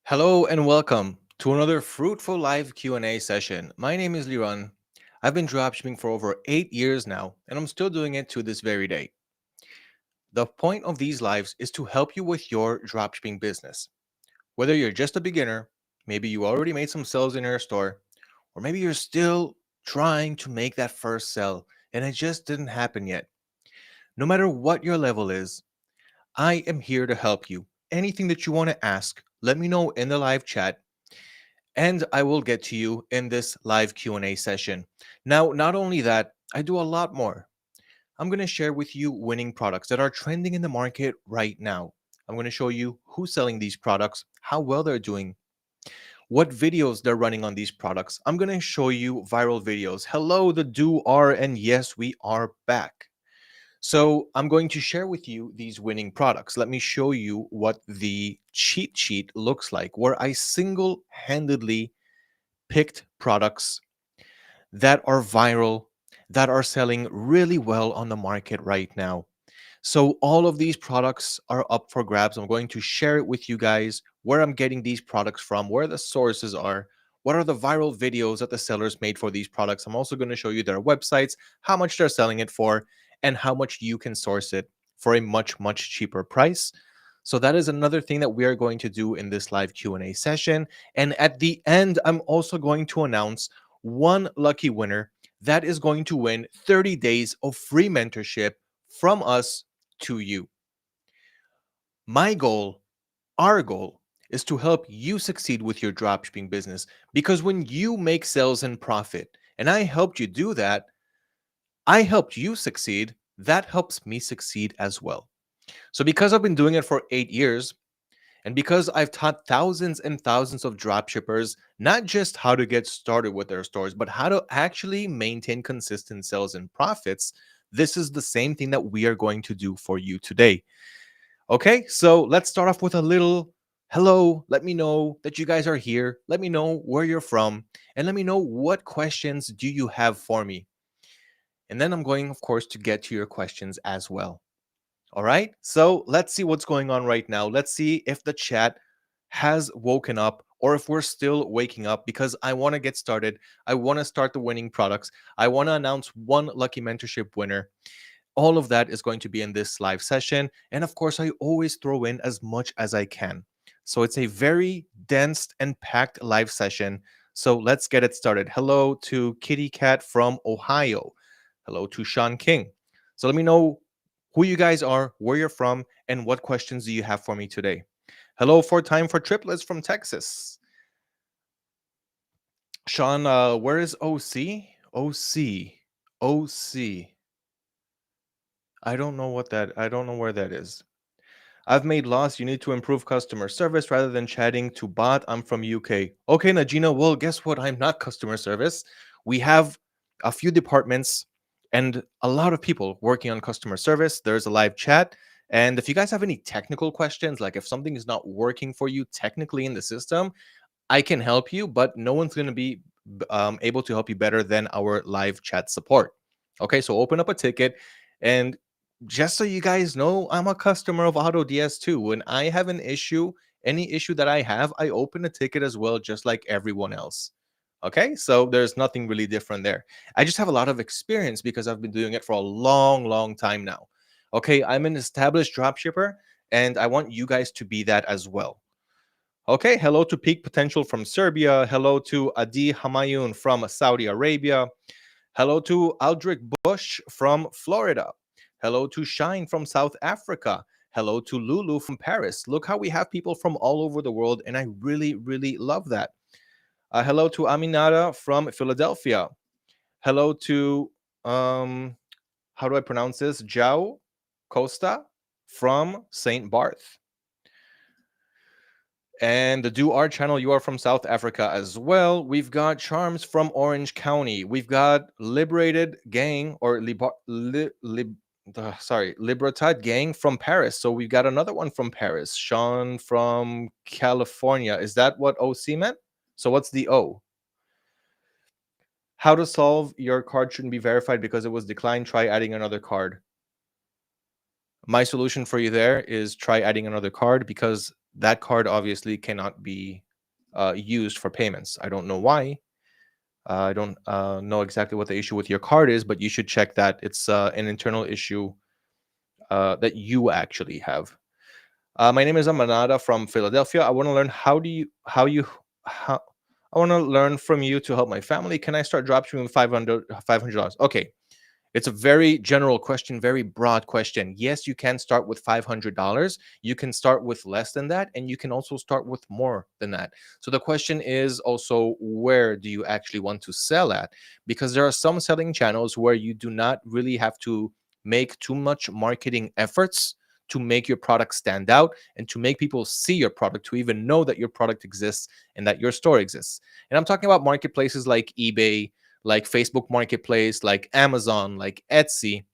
Hello and welcome to another fruitful live Q&A session. My name is Liran. I've been dropshipping for over 8 years now, and I'm still doing it to this very day. The point of these lives is to help you with your dropshipping business. Whether you're just a beginner, maybe you already made some sales in your store, or maybe you're still trying to make that first sell and it just didn't happen yet. No matter what your level is, I am here to help you. Anything that you want to ask, let me know in the live chat and I will get to you in this live Q&A session. Now, not only that, I do a lot more. I'm going to share with you winning products that are trending in the market right now. I'm going to show you who's selling these products, how well they're doing, what videos they're running on these products. I'm going to show you viral videos. Hello, the do are, and yes, we are back. So I'm going to share with you these winning products. Let me show you what the cheat sheet looks like, where I single-handedly picked products that are viral, that are selling really well on the market right now. So all of these products are up for grabs. I'm going to share it with you guys, where I'm getting these products from, where the sources are, what are the viral videos that the sellers made for these products. I'm also going to show you their websites, how much they're selling it for, and how much you can source it for a much, much cheaper price. So that is another thing that we are going to do in this live Q&A session. And at the end, I'm also going to announce one lucky winner that is going to win 30 days of free mentorship from us to you. My goal, our goal, is to help you succeed with your dropshipping business, because when you make sales and profit, and I helped you do that, I helped you succeed, that helps me succeed as well. So because I've been doing it for 8 years, and because I've taught thousands and thousands of dropshippers not just how to get started with their stores, but how to actually maintain consistent sales and profits, this is the same thing that we are going to do for you today. Okay, so let's start off with a little hello. Let me know that you guys are here. Let me know where you're from, and let me know what questions do you have for me. And then I'm going, of course, to get to your questions as well. All right, so let's see what's going on right now. Let's see if the chat has woken up or if we're still waking up, because I want to get started. I want to start the winning products. I want to announce one lucky mentorship winner. All of that is going to be in this live session. And of course, I always throw in as much as I can. So it's a very dense and packed live session. So let's get it started. Hello to Kitty Cat from Ohio. Hello to Sean King. So let me know who you guys are, where you're from, and what questions do you have for me today. Hello for Time for Triplets from Texas. Sean, where is OC? OC. OC. I don't know where that is. I've made loss. You need to improve customer service rather than chatting to bot. I'm from UK. Okay, Najina. Well, guess what? I'm not customer service. We have a few departments and a lot of people working on customer service. There's a live chat. And if you guys have any technical questions, like if something is not working for you technically in the system, I can help you, but no one's going to be able to help you better than our live chat support. Okay, so open up a ticket, and just so you guys know, I'm a customer of AutoDS too. When I have an issue, any issue that I have, I open a ticket as well, just like everyone else. Okay, so there's nothing really different there. I just have a lot of experience because I've been doing it for a long, long time now. Okay, I'm an established dropshipper, and I want you guys to be that as well. Okay, hello to Peak Potential from Serbia. Hello to Adi Hamayun from Saudi Arabia. Hello to Aldrich Bush from Florida. Hello to Shine from South Africa. Hello to Lulu from Paris. Look how we have people from all over the world, and I really, really love that. Hello to Aminata from Philadelphia. Hello to, how do I pronounce this? Jao Costa from St. Barth. And the Do Art channel, you are from South Africa as well. We've got Charms from Orange County. We've got Liberated Gang or Libertad Gang from Paris. So we've got another one from Paris. Sean from California. Is that what OC meant? So what's the O? How to solve your card shouldn't be verified because it was declined. Try adding another card. My solution for you there is try adding another card, because that card obviously cannot be used for payments. I don't know why. I don't know exactly what the issue with your card is, but you should check that. It's an internal issue that you actually have. My name is Amanada from Philadelphia. I want to learn how I want to learn from you to help my family. Can I start dropshipping with $500? Okay. It's a very general question, very broad question. Yes, you can start with $500. You can start with less than that, and you can also start with more than that. So the question is also, where do you actually want to sell at? Because there are some selling channels where you do not really have to make too much marketing efforts to make your product stand out and to make people see your product, to even know that your product exists and that your store exists. And I'm talking about marketplaces like eBay, like Facebook Marketplace, like Amazon, like Etsy.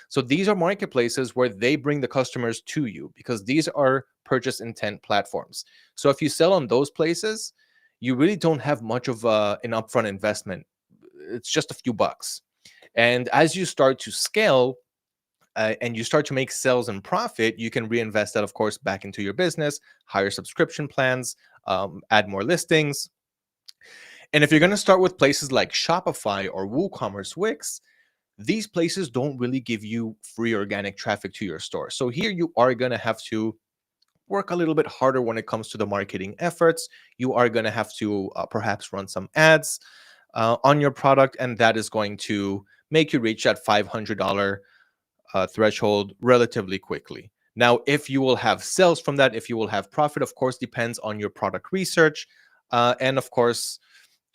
So these are marketplaces where they bring the customers to you because these are purchase intent platforms. So if you sell on those places, you really don't have much of an upfront investment. It's just a few bucks. And as you start to scale, and you start to make sales and profit, you can reinvest that, of course, back into your business, higher subscription plans, add more listings. And if you're going to start with places like Shopify or WooCommerce, Wix, these places don't really give you free organic traffic to your store. So here you are going to have to work a little bit harder when it comes to the marketing efforts. You are going to have to perhaps run some ads on your product, and that is going to make you reach that $500 threshold relatively quickly. Now, if you will have sales from that, if you will have profit, of course, depends on your product research and, of course,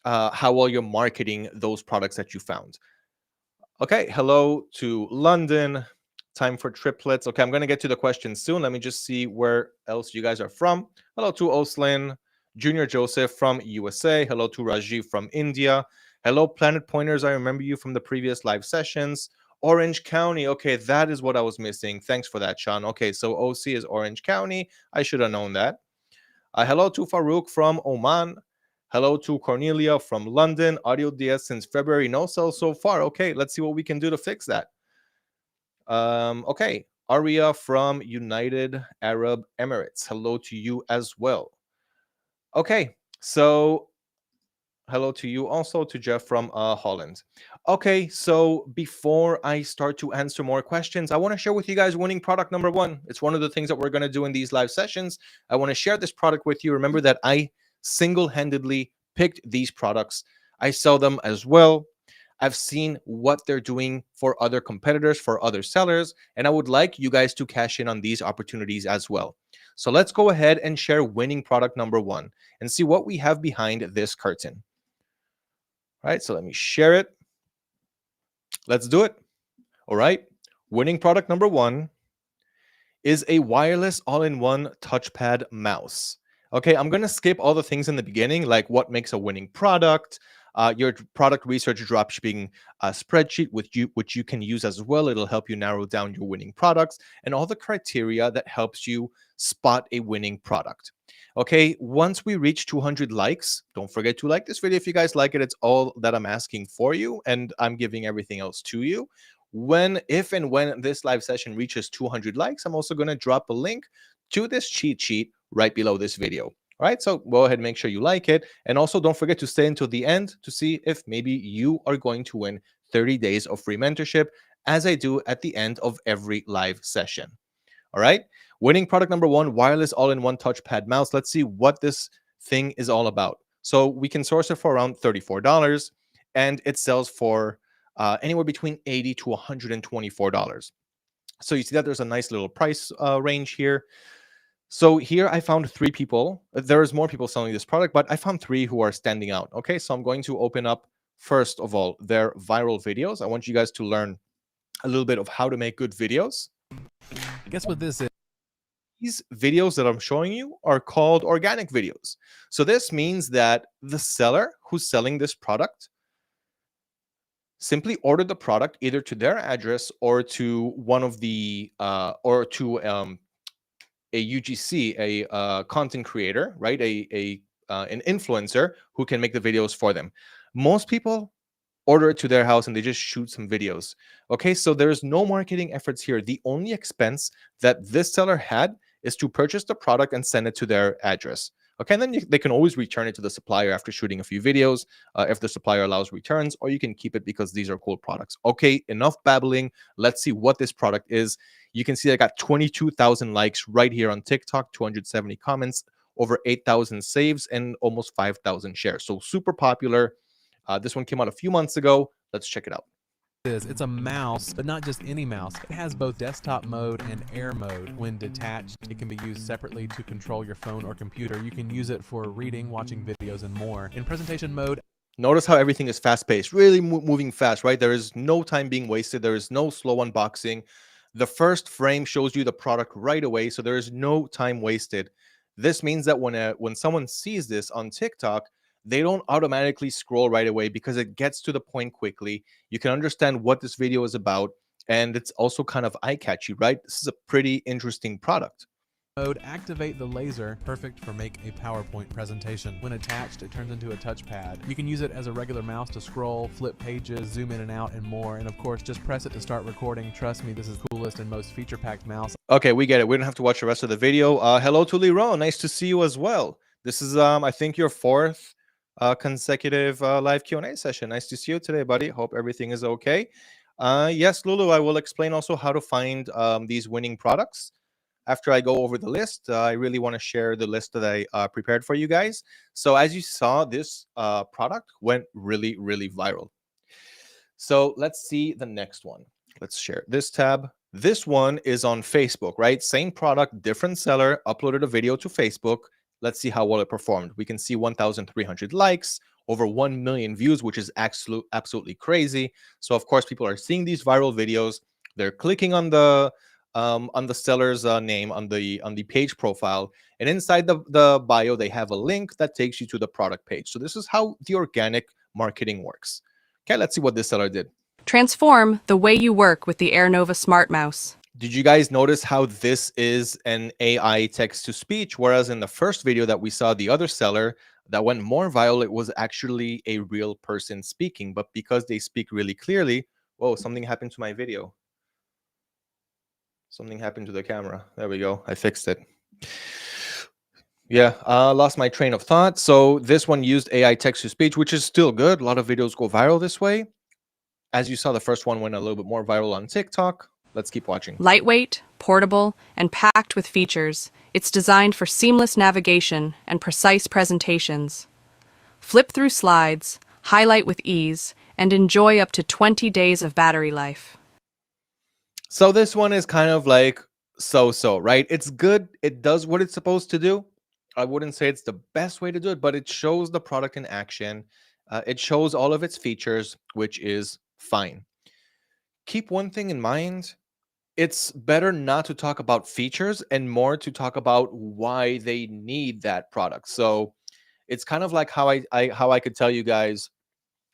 how well you're marketing those products that you found. Okay, hello to London. Time for triplets. Okay, I'm going to get to the questions soon. Let me just see where else you guys are from. Hello to Oslin, Junior Joseph from USA. Hello to Rajiv from India. Hello, Planet Pointers. I remember you from the previous live sessions. Orange County. Okay, that is what I was missing. Thanks for that, Sean. Okay, so OC is Orange County. I should have known that. Hello to Farouk from Oman. Hello to Cornelia from London. AutoDS since February. No sales so far. Okay, let's see what we can do to fix that. Okay, Aria from United Arab Emirates. Hello to you as well. Okay, so hello to you also, to Jeff from Holland. Okay, so before I start to answer more questions, I want to share with you guys winning product number one. It's one of the things that we're going to do in these live sessions. I want to share this product with you. Remember that I single-handedly picked these products. I sell them as well. I've seen what they're doing for other competitors, for other sellers, and I would like you guys to cash in on these opportunities as well. So let's go ahead and share winning product number one and see what we have behind this curtain. All right, so let me share it. Let's do it. All right, winning product number one is a wireless all-in-one touchpad mouse. Okay, I'm going to skip all the things in the beginning, like what makes a winning product, your product research dropshipping spreadsheet, which you can use as well. It'll help you narrow down your winning products and all the criteria that helps you spot a winning product. Okay, once we reach 200 likes, don't forget to like this video. If you guys like it, it's all that I'm asking for you, and I'm giving everything else to you. If and when this live session reaches 200 likes, I'm also going to drop a link to this cheat sheet right below this video. All right, so go ahead and make sure you like it. And also don't forget to stay until the end to see if maybe you are going to win 30 days of free mentorship, as I do at the end of every live session. All right, winning product number one, wireless all-in-one touchpad mouse. Let's see what this thing is all about. So we can source it for around $34, and it sells for anywhere between $80 to $124. So you see that there's a nice little price range here. So here I found three people. There's more people selling this product, but I found three who are standing out. Okay, so I'm going to open up, first of all, their viral videos. I want you guys to learn a little bit of how to make good videos. Guess what this is? These videos that I'm showing you are called organic videos. So this means that the seller who's selling this product simply ordered the product either to their address or to one of the or to a UGC, a content creator, right? An influencer who can make the videos for them. Most people order it to their house and they just shoot some videos. Okay, so there's no marketing efforts here. The only expense that this seller had is to purchase the product and send it to their address. Okay, and then they can always return it to the supplier after shooting a few videos if the supplier allows returns, or you can keep it because these are cool products. Okay, enough babbling. Let's see what this product is. You can see I got 22,000 likes right here on TikTok, 270 comments, over 8,000 saves, and almost 5,000 shares. So super popular. This one came out a few months ago. Let's check it out. It's a mouse, but not just any mouse. It has both desktop mode and air mode. When detached, it can be used separately to control your phone or computer. You can use it for reading, watching videos, and more. In presentation mode, notice how everything is fast-paced, really moving fast, right? There is no time being wasted. There is no slow unboxing. The first frame shows you the product right away, so there is no time wasted. This means that when someone sees this on TikTok, they don't automatically scroll right away because it gets to the point quickly. You can understand what this video is about, and it's also kind of eye-catchy, right? This is a pretty interesting product. Activate the laser, perfect for make a PowerPoint presentation. When attached, it turns into a touchpad. You can use it as a regular mouse to scroll, flip pages, zoom in and out, and more. And of course, just press it to start recording. Trust me, this is the coolest and most feature-packed mouse. Okay, we get it. We don't have to watch the rest of the video. Hello to Liran. Nice to see you as well. This is, I think, your fourth consecutive live Q&A session. Nice to see you today, buddy. Hope everything is okay. Yes, Lulu, I will explain also how to find these winning products. After I go over the list, I really want to share the list that I prepared for you guys. So as you saw, this product went really, really viral. So let's see the next one. Let's share this tab. This one is on Facebook, right? Same product, different seller, uploaded a video to Facebook. Let's see how well it performed. We can see 1,300 likes, over 1 million views, which is absolutely crazy. So of course, people are seeing these viral videos. They're clicking on the seller's name on the page profile, and inside the bio they have a link that takes you to the product page. So this is how the organic marketing works. Okay, let's see what this seller did. Transform the way you work with the AirNova Smart Mouse. Did you guys notice how this is an AI text-to-speech, whereas in the first video that we saw, the other seller that went more viral, it was actually a real person speaking. But because they speak really clearly, whoa, something happened to my video. Something happened to the camera. There we go. I fixed it. Yeah, lost my train of thought. So this one used AI text-to-speech, which is still good. A lot of videos go viral this way. As you saw, the first one went a little bit more viral on TikTok. Let's keep watching. Lightweight, portable, and packed with features, it's designed for seamless navigation and precise presentations. Flip through slides, highlight with ease, and enjoy up to 20 days of battery life. So this one is kind of like so-so, right? It's good. It does what it's supposed to do. I wouldn't say it's the best way to do it, but it shows the product in action. It shows all of its features, which is fine. Keep one thing in mind. It's better not to talk about features and more to talk about why they need that product. So it's kind of like how I could tell you guys,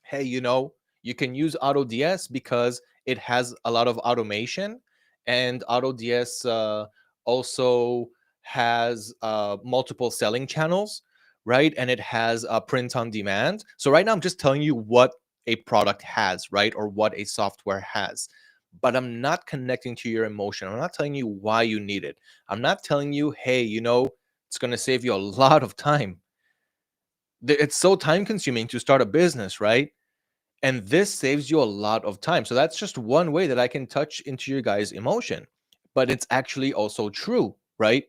hey, you can use AutoDS because it has a lot of automation, and AutoDS also has multiple selling channels, right? And it has print on demand. So right now I'm just telling you what a product has, right? Or what a software has. But I'm not connecting to your emotion. I'm not telling you why you need it. I'm not telling you, hey, it's going to save you a lot of time. It's so time consuming to start a business, right? And this saves you a lot of time. So that's just one way that I can touch into your guys' emotion. But it's actually also true, right?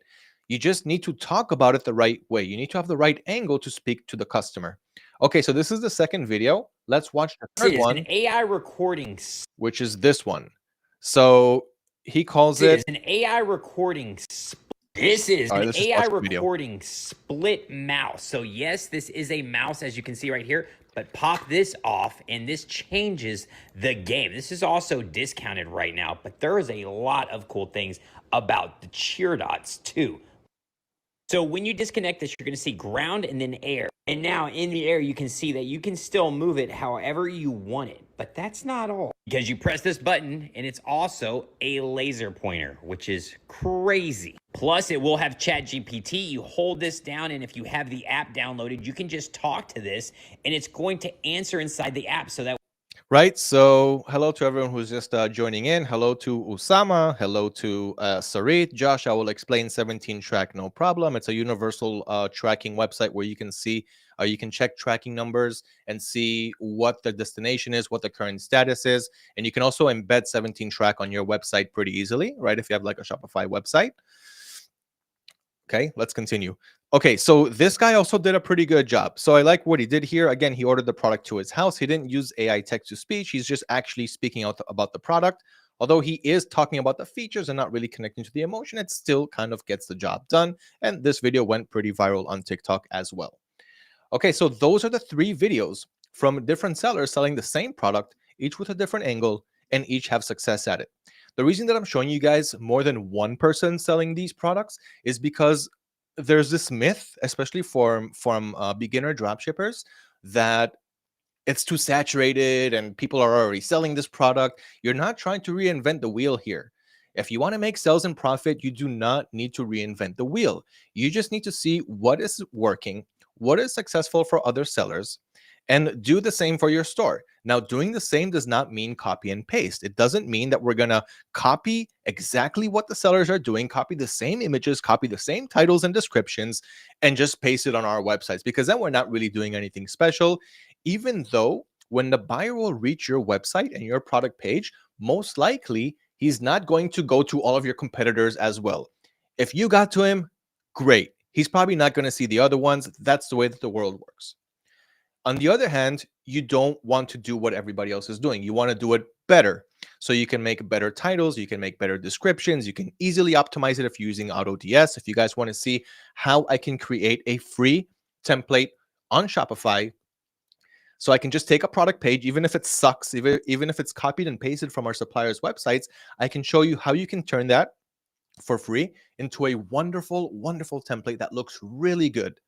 You just need to talk about it the right way. You need to have the right angle to speak to the customer. Okay, so this is the second video. Let's watch the third one. An AI recording, which is this one. So he calls it an AI recording. This is an AI recording split mouse. So yes, this is a mouse, as you can see right here, but pop this off and this changes the game. This is also discounted right now, but there is a lot of cool things about the cheer dots too. So when you disconnect this, you're going to see ground and then air. And now in the air, you can see that you can still move it however you want it. But that's not all. Because you press this button and it's also a laser pointer, which is crazy. Plus, it will have ChatGPT. You hold this down, and if you have the app downloaded, you can just talk to this, and it's going to answer inside the app. So that Right. So hello to everyone who's just joining in. Hello to Usama. Hello to Sarit. Josh, I will explain 17 track, no problem. It's a universal tracking website where you can see, you can check tracking numbers and see what the destination is, what the current status is. And you can also embed 17 track on your website pretty easily, right? If you have like a Shopify website. Okay, let's continue. Okay, so this guy also did a pretty good job. So I like what he did here. Again, he ordered the product to his house. He didn't use AI text to speech. He's just actually speaking out about the product. Although he is talking about the features and not really connecting to the emotion, it still kind of gets the job done. And this video went pretty viral on TikTok as well. Okay, so those are the 3 videos from different sellers selling the same product, each with a different angle, and each have success at it. The reason that I'm showing you guys more than one person selling these products is because there's this myth, especially from beginner dropshippers, that it's too saturated and people are already selling this product. You're not trying to reinvent the wheel here. If you want to make sales and profit, you do not need to reinvent the wheel. You just need to see what is working, what is successful for other sellers, and do the same for your store. Now, doing the same does not mean copy and paste. It doesn't mean that we're going to copy exactly what the sellers are doing, copy the same images, copy the same titles and descriptions, and just paste it on our websites, because then we're not really doing anything special. Even though when the buyer will reach your website and your product page, most likely he's not going to go to all of your competitors as well. If you got to him, great. He's probably not going to see the other ones. That's the way that the world works. On the other hand, you don't want to do what everybody else is doing. You want to do it better. So you can make better titles, you can make better descriptions, you can easily optimize it if you're using AutoDS. If you guys want to see how I can create a free template on Shopify, so I can just take a product page, even if it sucks, even if it's copied and pasted from our suppliers' websites, I can show you how you can turn that for free into a wonderful, wonderful template that looks really good.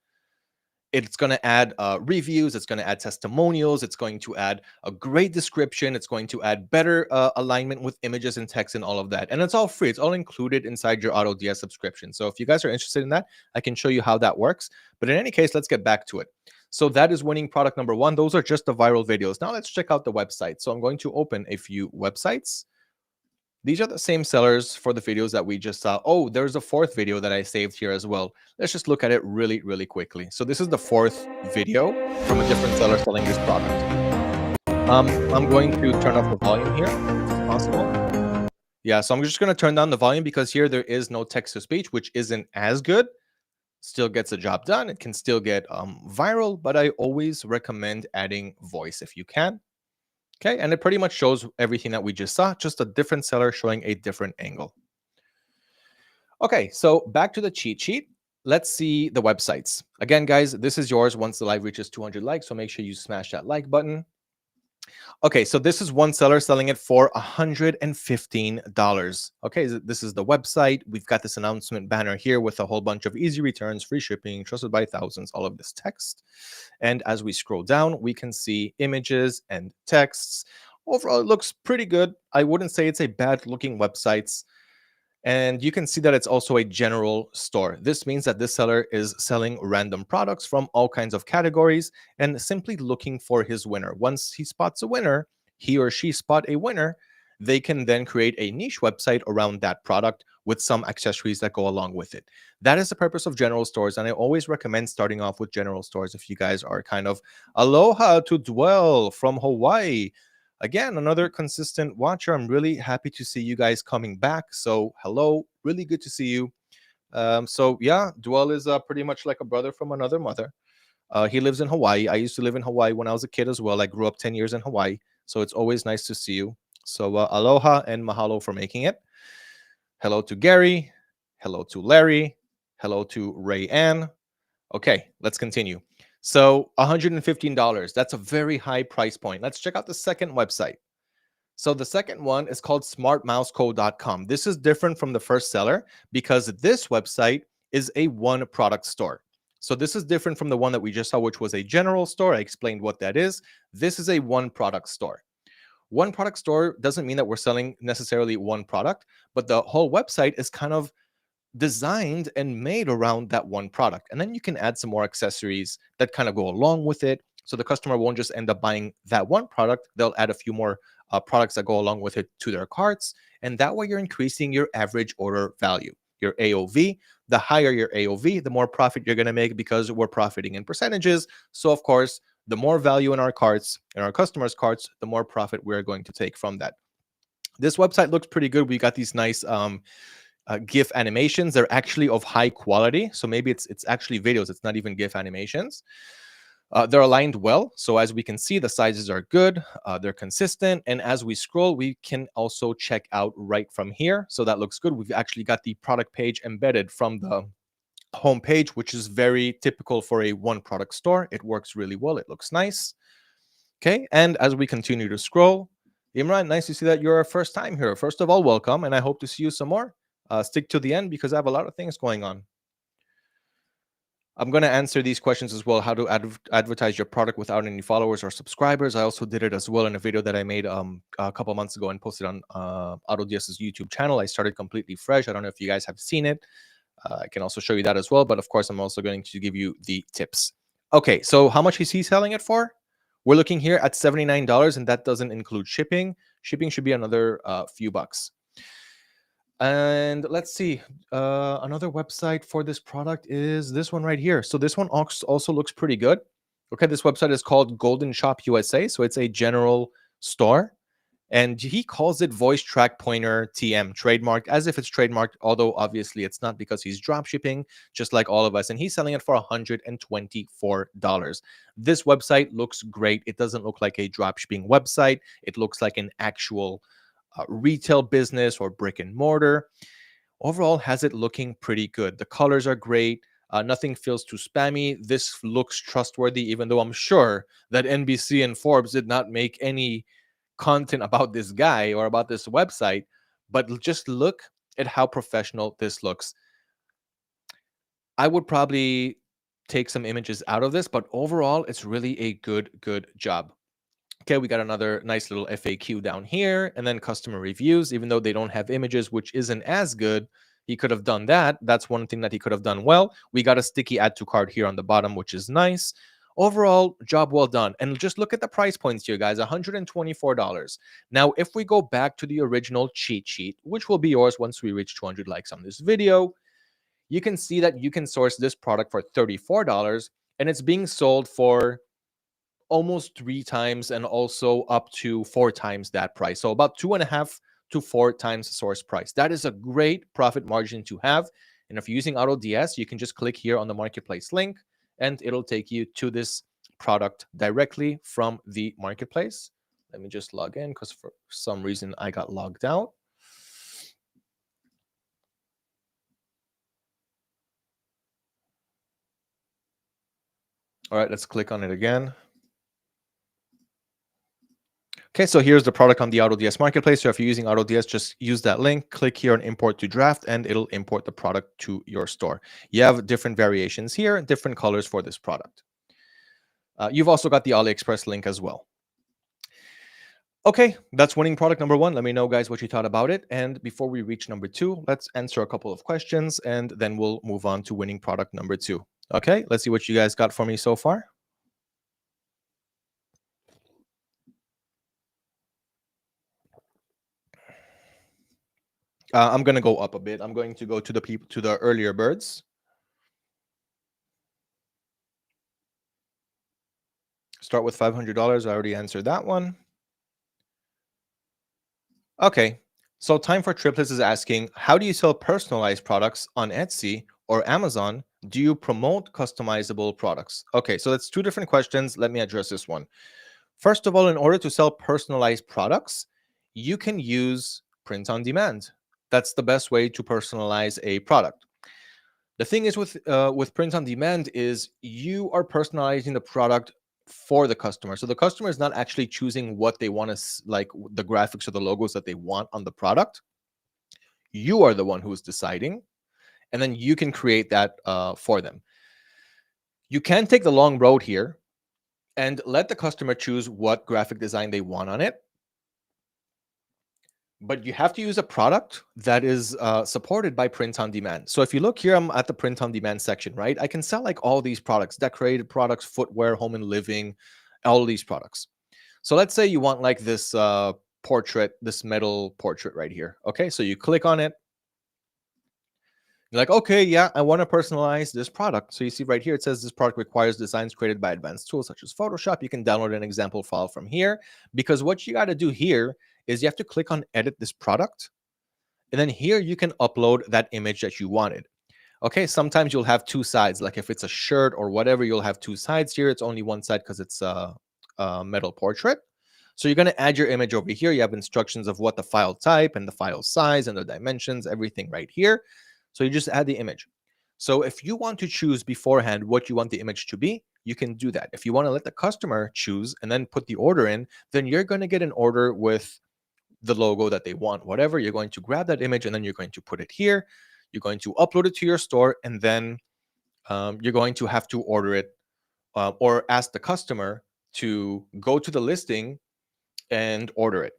It's going to add reviews. It's going to add testimonials. It's going to add a great description. It's going to add better alignment with images and text and all of that. And it's all free. It's all included inside your AutoDS subscription. So if you guys are interested in that, I can show you how that works. But in any case, let's get back to it. So that is winning product number 1. Those are just the viral videos. Now let's check out the website. So I'm going to open a few websites. These are the same sellers for the videos that we just saw. Oh, there's a 4th video that I saved here as well. Let's just look at it really, really quickly. So this is the 4th video from a different seller selling this product. I'm going to turn off the volume here, if possible. Yeah, so I'm just going to turn down the volume because here there is no text to speech, which isn't as good. Still gets the job done. It can still get viral, but I always recommend adding voice if you can. Okay, and it pretty much shows everything that we just saw, just a different seller showing a different angle. Okay, so back to the cheat sheet. Let's see the websites. Again, guys, this is yours once the live reaches 200 likes, so make sure you smash that like button. Okay, so this is one seller selling it for $115. Okay, this is the website. We've got this announcement banner here with a whole bunch of easy returns, free shipping, trusted by thousands, all of this text. And as we scroll down, we can see images and texts. Overall, it looks pretty good. I wouldn't say it's a bad looking website. And you can see that it's also a general store. This means that this seller is selling random products from all kinds of categories and simply looking for his winner. Once he spots a winner, he or she spot a winner, they can then create a niche website around that product with some accessories that go along with it. That is the purpose of general stores. And I always recommend starting off with general stores if you guys are kind of aloha to Dwell from Hawaii. Again, another consistent watcher. I'm really happy to see you guys coming back. So hello, really good to see you. So yeah, Dwell is pretty much like a brother from another mother. He lives in Hawaii. I used to live in Hawaii when I was a kid as well. I grew up 10 years in Hawaii. So it's always nice to see you. So aloha and mahalo for making it. Hello to Gary. Hello to Larry. Hello to Ray Ann. Okay, let's continue. So $115, that's a very high price point. Let's check out the second website. So the second one is called smartmouseco.com. This is different from the first seller because this website is a one product store. So this is different from the one that we just saw, which was a general store. I explained what that is. This is a one product store. One product store doesn't mean that we're selling necessarily one product, but the whole website is kind of designed and made around that one product. And then you can add some more accessories that kind of go along with it. So the customer won't just end up buying that one product. They'll add a few more products that go along with it to their carts. And that way you're increasing your average order value, your AOV. The higher your AOV, the more profit you're going to make because we're profiting in percentages. So of course, the more value in our carts, in our customers' carts, the more profit we're going to take from that. This website looks pretty good. We got these nice GIF animations. They're actually of high quality. So maybe it's actually videos. It's not even GIF animations. They're aligned well. So as we can see, the sizes are good. They're consistent. And as we scroll, we can also check out right from here. So that looks good. We've actually got the product page embedded from the home page, which is very typical for a one product store. It works really well. It looks nice. Okay. And as we continue to scroll, Imran, nice to see that you're our first time here. First of all, welcome. And I hope to see you some more. Stick to the end because I have a lot of things going on. I'm going to answer these questions as well. How to advertise your product without any followers or subscribers. I also did it as well in a video that I made a couple months ago and posted on AutoDS's YouTube channel. I started completely fresh. I don't know if you guys have seen it. I can also show you that as well. But of course, I'm also going to give you the tips. Okay, so how much is he selling it for? We're looking here at $79, and that doesn't include shipping. Shipping should be another few bucks. And let's see, another website for this product is this one right here. So this one also looks pretty good. Okay, this website is called Golden Shop USA. So it's a general store. And he calls it Voice Track Pointer TM, trademarked, as if it's trademarked, although obviously it's not because he's drop shipping, just like all of us. And he's selling it for $124. This website looks great. It doesn't look like a drop shipping website. It looks like an actual retail business or brick and mortar. Overall, has it looking pretty good. The colors are great. Nothing feels too spammy. This looks trustworthy, even though I'm sure that NBC and Forbes did not make any content about this guy or about this website, but just look at how professional this looks. I would probably take some images out of this, but overall, it's really a good job. Okay, we got another nice little FAQ down here, and then customer reviews, even though they don't have images, which isn't as good. He could have done that. That's one thing that he could have done well. We got a sticky add to cart here on the bottom, which is nice. Overall, job well done. And just look at the price points here, guys, $124. Now, if we go back to the original cheat sheet, which will be yours once we reach 200 likes on this video, you can see that you can source this product for $34, and it's being sold for almost 3 times and also up to 4 times that price. So about 2.5 to 4 times the source price. That is a great profit margin to have. And if you're using AutoDS, you can just click here on the marketplace link and it'll take you to this product directly from the marketplace. Let me just log in because for some reason I got logged out. All right, let's click on it again. Okay, so here's the product on the AutoDS marketplace. So if you're using AutoDS, just use that link, click here on import to draft, and it'll import the product to your store. You have different variations here, different colors for this product. You've also got the AliExpress link as well. Okay, that's winning product number 1. Let me know, guys, what you thought about it. And before we reach number 2, let's answer a couple of questions, and then we'll move on to winning product number 2. Okay, let's see what you guys got for me so far. I'm going to go up a bit. I'm going to go to the earlier birds. Start with $500. I already answered that one. Okay, so Time for Triplets is asking, how do you sell personalized products on Etsy or Amazon? Do you promote customizable products? Okay, so that's 2 different questions. Let me address this one. First of all, in order to sell personalized products, you can use print on demand. That's the best way to personalize a product. The thing is with print on demand is you are personalizing the product for the customer. So the customer is not actually choosing what they want to, like the graphics or the logos that they want on the product. You are the one who is deciding, and then you can create that for them. You can take the long road here and let the customer choose what graphic design they want on it. but you have to use a product that is supported by print on demand. So if you look here, I'm at the print on demand section, right? I can sell like all these products, decorated products, footwear, home and living, all these products. So let's say you want like this portrait, this metal portrait right here. Okay, so you click on it. You're like, okay, yeah, I want to personalize this product. So you see right here, it says this product requires designs created by advanced tools such as Photoshop. You can download an example file from here, because what you got to do here is you have to click on edit this product. And then here you can upload that image that you wanted. Okay, sometimes you'll have two sides. Like if it's a shirt or whatever, you'll have two sides here. It's only one side because it's a metal portrait. So you're going to add your image over here. You have instructions of what the file type and the file size and the dimensions, everything right here. So you just add the image. So if you want to choose beforehand what you want the image to be, you can do that. If you want to let the customer choose and then put the order in, then you're going to get an order with the logo that they want, whatever. You're going to grab that image and then you're going to put it here. You're going to upload it to your store, and then you're going to have to order it or ask the customer to go to the listing and order it.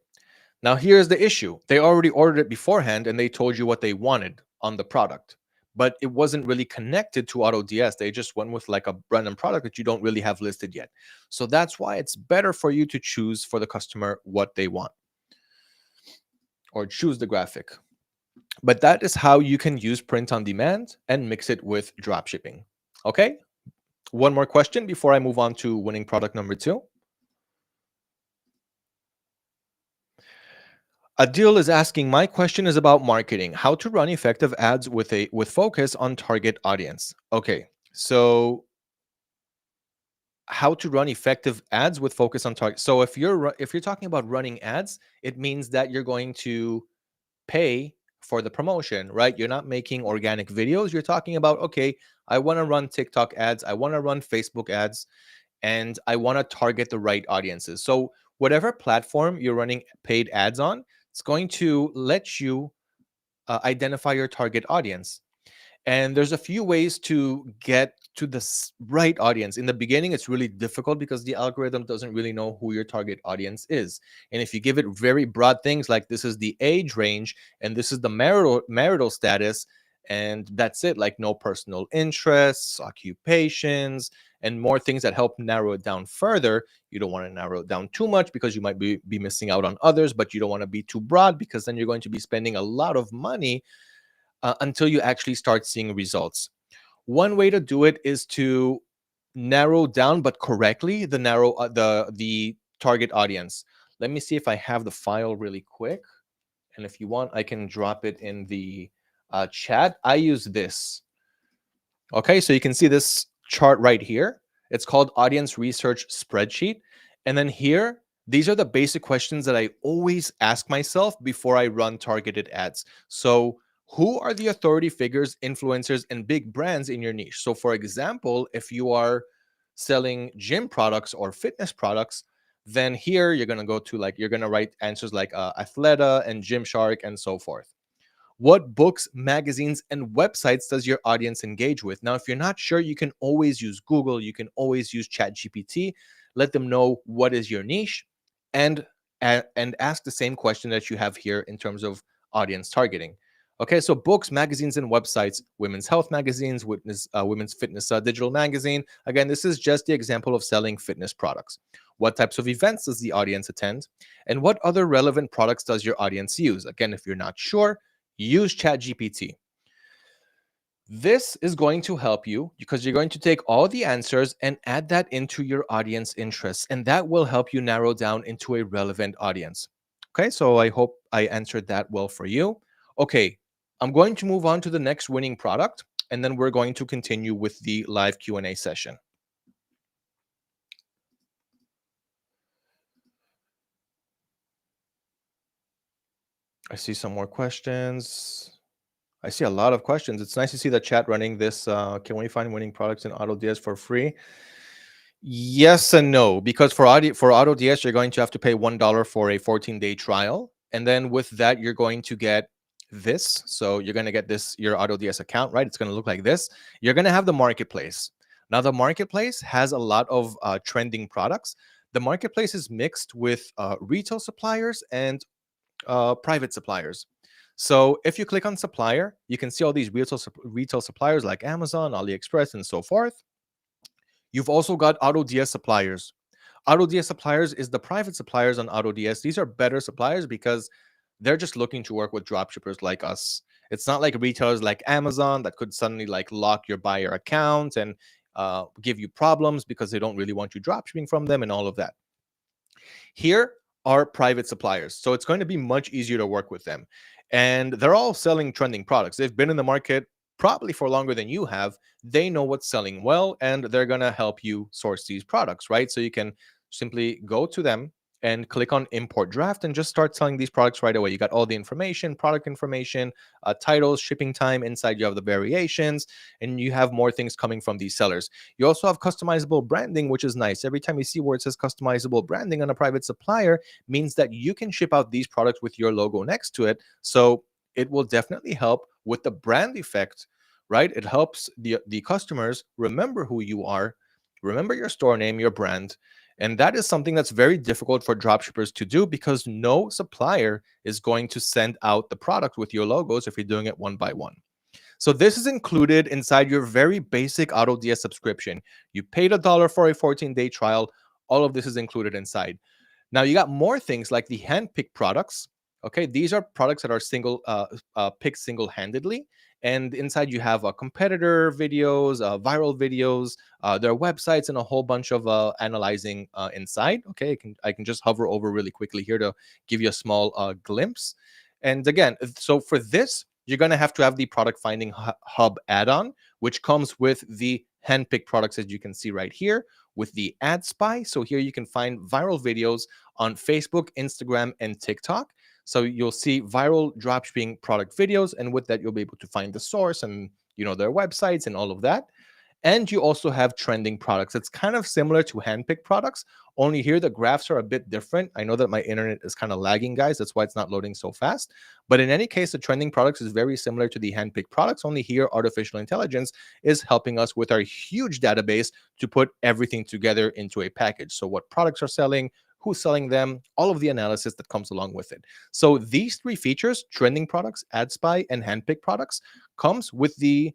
Now, here's the issue. They already ordered it beforehand and they told you what they wanted on the product, but it wasn't really connected to AutoDS. They just went with like a random product that you don't really have listed yet. So that's why it's better for you to choose for the customer what they want, or choose the graphic. But that is how you can use print on demand and mix it with dropshipping. Okay, one more question before I move on to winning product number 2. Adil is asking, my question is about marketing, how to run effective ads with focus on target audience. Okay, so how to run effective ads with focus on target. So if you're talking about running ads, it means that you're going to pay for the promotion, right? You're not making organic videos. You're talking about, okay, I want to run TikTok ads, I want to run Facebook ads, and I want to target the right audiences. So whatever platform you're running paid ads on, it's going to let you identify your target audience. And there's a few ways to get to the right audience. In the beginning, it's really difficult because the algorithm doesn't really know who your target audience is. And if you give it very broad things like this is the age range and this is the marital status, and that's it, like no personal interests, occupations, and more things that help narrow it down further. You don't want to narrow it down too much because you might be missing out on others, but you don't want to be too broad because then you're going to be spending a lot of money until you actually start seeing results. One way to do it is to narrow down, but correctly, the target audience. Let me see if I have the file really quick. And if you want, I can drop it in the chat. I use this. Okay, so you can see this chart right here. It's called Audience Research Spreadsheet. And then here, these are the basic questions that I always ask myself before I run targeted ads. So who are the authority figures, influencers, and big brands in your niche? So for example, if you are selling gym products or fitness products, then here you're going to go to you're going to write answers like Athleta and Gymshark and so forth. What books, magazines, and websites does your audience engage with? Now, if you're not sure, you can always use Google. You can always use ChatGPT. Let them know what is your niche and ask the same question that you have here in terms of audience targeting. Okay, so books, magazines, and websites, Women's Health magazines, Women's Fitness digital magazine. Again, this is just the example of selling fitness products. What types of events does the audience attend? And what other relevant products does your audience use? Again, if you're not sure, use ChatGPT. This is going to help you because you're going to take all the answers and add that into your audience interests, and that will help you narrow down into a relevant audience. Okay, so I hope I answered that well for you. Okay, I'm going to move on to the next winning product, and then we're going to continue with the live Q&A session. I see some more questions. I see a lot of questions. It's nice to see the chat running this. Can we find winning products in AutoDS for free? Yes and no, because for AutoDS, you're going to have to pay $1 for a 14-day trial. And then with that, you're going to get this. So you're going to get this, your AutoDS account, right? It's going to look like this. You're going to have the marketplace. Now, the marketplace has a lot of trending products. The marketplace is mixed with retail suppliers and private suppliers. So if you click on supplier, you can see all these retail suppliers like Amazon, AliExpress, and so forth. You've also got AutoDS suppliers. AutoDS suppliers is the private suppliers on AutoDS. These are better suppliers because they're just looking to work with dropshippers like us. It's not like retailers like Amazon that could suddenly like lock your buyer account and give you problems because they don't really want you dropshipping from them and all of that. Here are private suppliers, so it's going to be much easier to work with them. And they're all selling trending products. They've been in the market probably for longer than you have. They know what's selling well, and they're going to help you source these products, right? So you can simply go to them and click on import draft and just start selling these products right away. You got all the information, product information, titles, shipping time. Inside you have the variations, and you have more things coming from these sellers. You also have customizable branding, which is nice. Every time you see where it says customizable branding on a private supplier, means that you can ship out these products with your logo next to it. So it will definitely help with the brand effect, right? It helps the customers remember who you are, remember your store name, your brand. And that is something that's very difficult for dropshippers to do because no supplier is going to send out the product with your logos if you're doing it one by one. So this is included inside your very basic AutoDS subscription. You paid $1 for a 14-day trial. All of this is included inside. Now you got more things like the hand-picked products. Okay, these are products that are picked single-handedly, and inside you have competitor videos, viral videos, their websites, and a whole bunch of analyzing inside. Okay, I can just hover over really quickly here to give you a small glimpse. And again, so for this, you're going to have the product finding hub add-on, which comes with the handpicked products, as you can see right here, with the ad spy. So here you can find viral videos on Facebook, Instagram, and TikTok. So you'll see viral dropshipping product videos, and with that, you'll be able to find the source and their websites and all of that. And you also have trending products. It's kind of similar to handpicked products, only here the graphs are a bit different. I know that my internet is kind of lagging, guys. That's why it's not loading so fast. But in any case, the trending products is very similar to the handpicked products, only here artificial intelligence is helping us with our huge database to put everything together into a package. So what products are selling, who's selling them, all of the analysis that comes along with it. So these three features, trending products, ad spy, and handpicked products, comes with the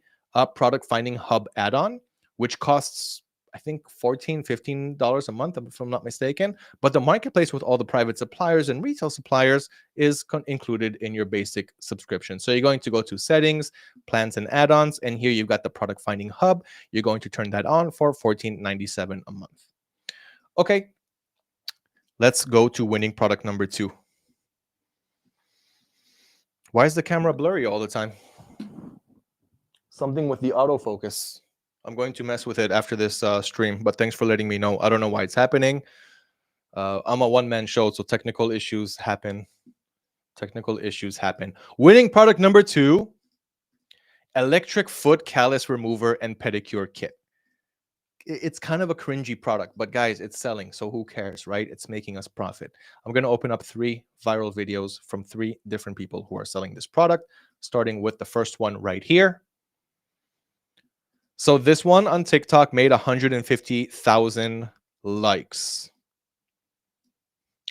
product finding hub add-on, which costs I think $14, $15 a month, if I'm not mistaken. But the marketplace with all the private suppliers and retail suppliers is included in your basic subscription. So you're going to go to settings, plans and add-ons, and here you've got the product finding hub. You're going to turn that on for $14.97 a month. Okay, let's go to winning product number 2. Why is the camera blurry all the time? Something with the autofocus. I'm going to mess with it after this stream, but thanks for letting me know. I don't know why it's happening. I'm a one-man show, so technical issues happen. Winning product number 2, electric foot callus remover and pedicure kit. It's kind of a cringy product, but guys, it's selling, so who cares, right? It's making us profit. I'm going to open up 3 viral videos from 3 different people who are selling this product, starting with the first one right here. So this one on TikTok made 150,000 likes,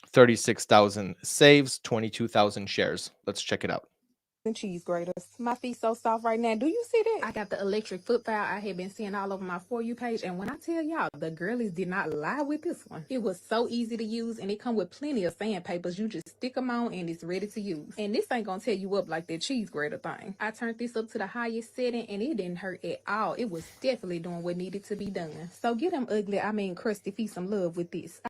36,000 saves, 22,000 shares. Let's check it out. Cheese graters. My feet so soft right now. Do you see that? I got the electric foot file I had been seeing all over my For You page, and when I tell y'all, the girlies did not lie with this one. It was so easy to use, and it come with plenty of sandpapers. You just stick them on, and it's ready to use. And this ain't gonna tear you up like that cheese grater thing. I turned this up to the highest setting, and it didn't hurt at all. It was definitely doing what needed to be done. So get them crusty feet some love with this.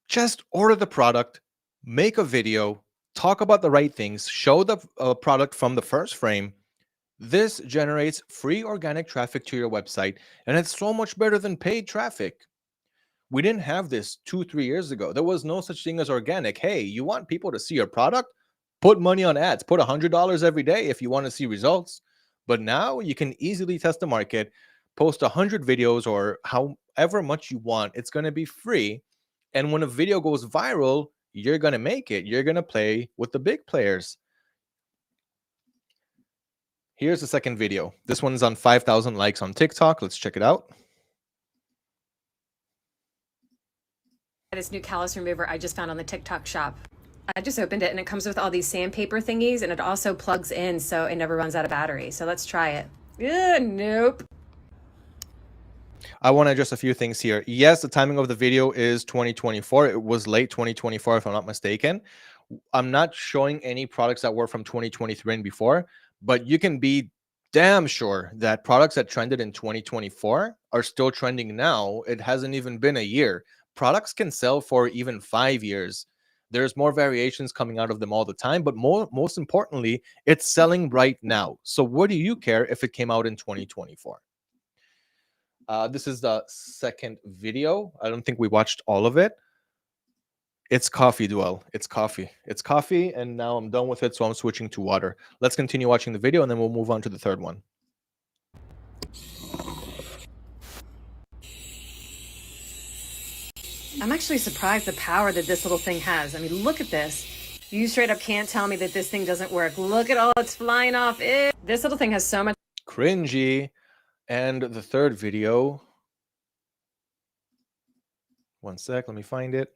Just order the product, make a video, talk about the right things, show the product from the first frame. This generates free organic traffic to your website, and it's so much better than paid traffic. We didn't have this 2-3 years ago. There was no such thing as organic. Hey, you want people to see your product? Put money on ads. Put $100 every day if you want to see results. But now you can easily test the market, post 100 videos or however much you want. It's going to be free. And when a video goes viral, you're going to make it. You're going to play with the big players. Here's the second video. This one's on 5,000 likes on TikTok. Let's check it out. This new callus remover I just found on the TikTok shop. I just opened it and it comes with all these sandpaper thingies, and it also plugs in so it never runs out of battery. So let's try it. Nope. I want to address a few things here. Yes, the timing of the video is 2024. It was late 2024, if I'm not mistaken. I'm not showing any products that were from 2023 and before, but you can be damn sure that products that trended in 2024 are still trending now. It hasn't even been a year. Products can sell for even 5 years. There's more variations coming out of them all the time, but most importantly, it's selling right now. So what do you care if it came out in 2024? This is the second video. I don't think we watched all of it. It's coffee, Duel. It's coffee. It's coffee, and now I'm done with it, so I'm switching to water. Let's continue watching the video, and then we'll move on to the third one. I'm actually surprised the power that this little thing has. I mean, look at this. You straight up can't tell me that this thing doesn't work. Look at all it's flying off. This little thing has so much Cringy. And the third video. One sec, let me find it.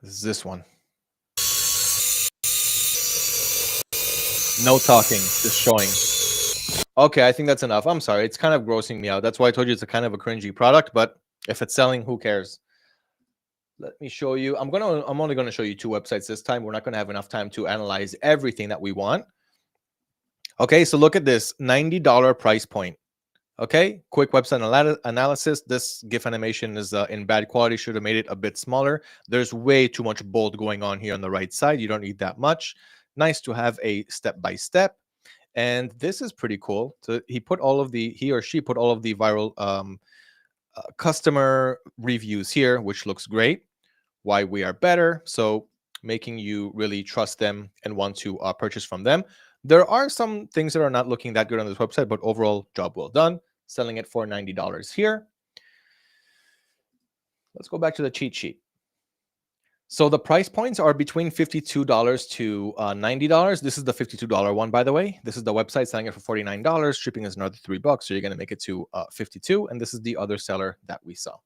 This is this one. No talking, just showing. Okay, I think that's enough. I'm sorry, it's kind of grossing me out. That's why I told you it's a kind of a cringy product, but if it's selling, who cares? Let me show you. I'm only going to show you 2 websites this time. We're not going to have enough time to analyze everything that we want. Okay, so look at this $90 price point. Okay, quick website analysis. This GIF animation is in bad quality. Should have made it a bit smaller. There's way too much bold going on here on the right side. You don't need that much. Nice to have a step-by-step. And this is pretty cool. So he or she put all of the viral customer reviews here, which looks great. Why we are better. So making you really trust them and want to purchase from them. There are some things that are not looking that good on this website, but overall, job well done. Selling it for $90 here. Let's go back to the cheat sheet. So the price points are between $52 to $90. This is the $52 one, by the way. This is the website selling it for $49. Shipping is another $3, so you're going to make it to $52. And this is the other seller that we saw.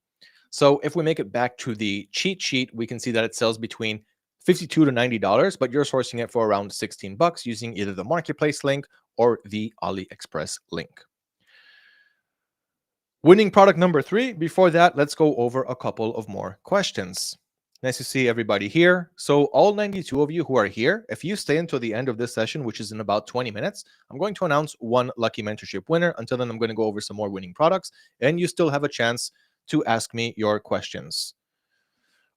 So if we make it back to the cheat sheet, we can see that it sells between $52 to $90, but you're sourcing it for around $16 using either the marketplace link or the AliExpress link. Winning product number 3. Before that, let's go over a couple of more questions. Nice to see everybody here. So all 92 of you who are here, if you stay until the end of this session, which is in about 20 minutes, I'm going to announce 1 lucky mentorship winner. Until then, I'm going to go over some more winning products, and you still have a chance to ask me your questions.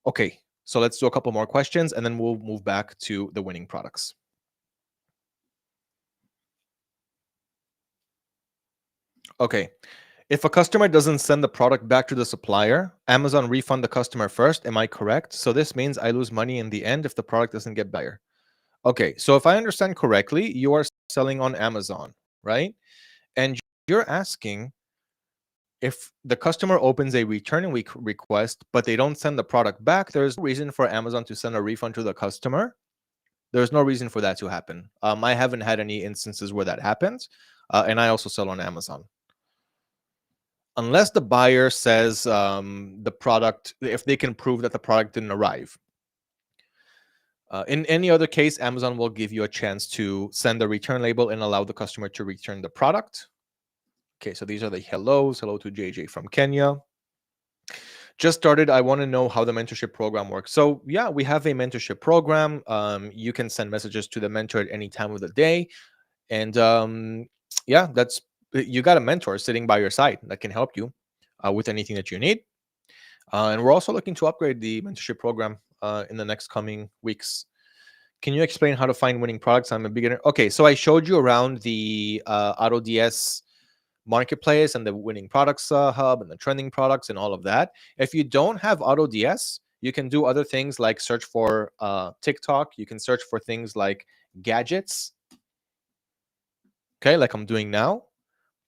Okay, so let's do a couple more questions, and then we'll move back to the winning products. Okay. If a customer doesn't send the product back to the supplier, Amazon refund the customer first. Am I correct? So this means I lose money in the end if the product doesn't get better. Okay, so if I understand correctly, you are selling on Amazon, right? And you're asking if the customer opens a return request, but they don't send the product back, there's no reason for Amazon to send a refund to the customer. There's no reason for that to happen. I haven't had any instances where that happens, and I also sell on Amazon. Unless the buyer says the product, if they can prove that the product didn't arrive. In any other case, Amazon will give you a chance to send a return label and allow the customer to return the product. Okay, so these are the hellos. Hello to JJ from Kenya. Just started. I want to know how the mentorship program works. So yeah, we have a mentorship program. You can send messages to the mentor at any time of the day. And yeah, you got a mentor sitting by your side that can help you with anything that you need. And we're also looking to upgrade the mentorship program in the next coming weeks. Can you explain how to find winning products? I'm a beginner. Okay, so I showed you around the AutoDS marketplace and the winning products hub and the trending products and all of that. If you don't have AutoDS, you can do other things like search for TikTok. You can search for things like gadgets. Okay, like I'm doing now.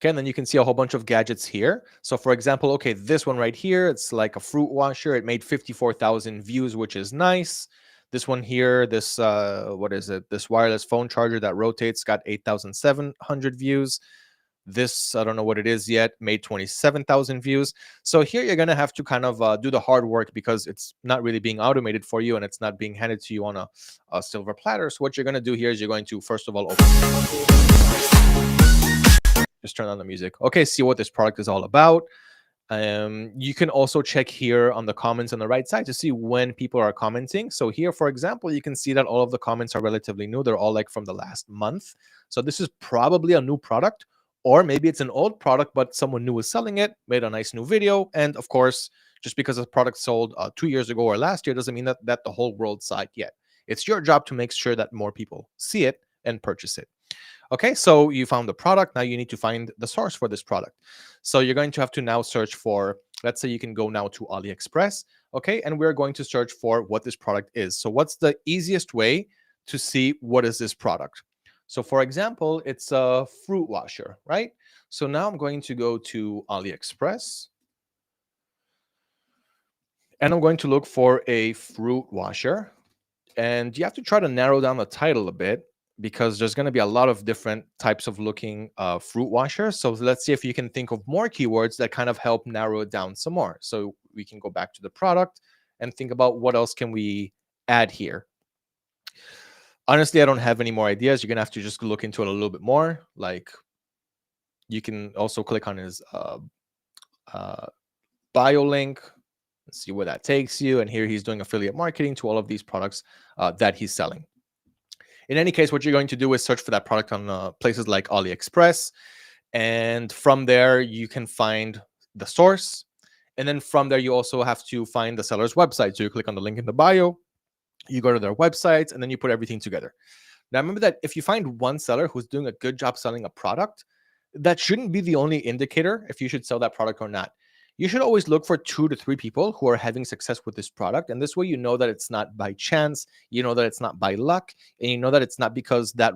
Okay, and then you can see a whole bunch of gadgets here. So for example, okay, this one right here, it's like a fruit washer. It made 54,000 views, which is nice. This one here, this, what is it? This wireless phone charger that rotates got 8,700 views. This, I don't know what it is yet, made 27,000 views. So here you're going to have to kind of do the hard work because it's not really being automated for you and it's not being handed to you on a silver platter. So what you're going to do here is you're going to, first of all, just turn on the music. Okay, see what this product is all about. You can also check here on the comments on the right side to see when people are commenting. So here, for example, you can see that all of the comments are relatively new. They're all like from the last month. So this is probably a new product, or maybe it's an old product, but someone new is selling it, made a nice new video. And of course, just because a product sold 2 years ago or last year doesn't mean that the whole world saw it yet. It's your job to make sure that more people see it and purchase it. Okay, so you found the product. Now you need to find the source for this product. So you're going to have to now search for, let's say you can go now to AliExpress. Okay, and we're going to search for what this product is. So what's the easiest way to see what is this product? So for example, it's a fruit washer, right? So now I'm going to go to AliExpress and I'm going to look for a fruit washer. And you have to try to narrow down the title a bit because there's going to be a lot of different types of looking fruit washers. So let's see if you can think of more keywords that kind of help narrow it down some more. So we can go back to the product and think about what else can we add here. Honestly, I don't have any more ideas. You're going to have to just look into it a little bit more. Like you can also click on his bio link. See where that takes you. And here he's doing affiliate marketing to all of these products that he's selling. In any case, what you're going to do is search for that product on places like AliExpress. And from there, you can find the source. And then from there, you also have to find the seller's website. So you click on the link in the bio, you go to their websites, and then you put everything together. Now, remember that if you find one seller who's doing a good job selling a product, that shouldn't be the only indicator if you should sell that product or not. You should always look for 2 to 3 people who are having success with this product. And this way, you know that it's not by chance, you know that it's not by luck, and you know that it's not because that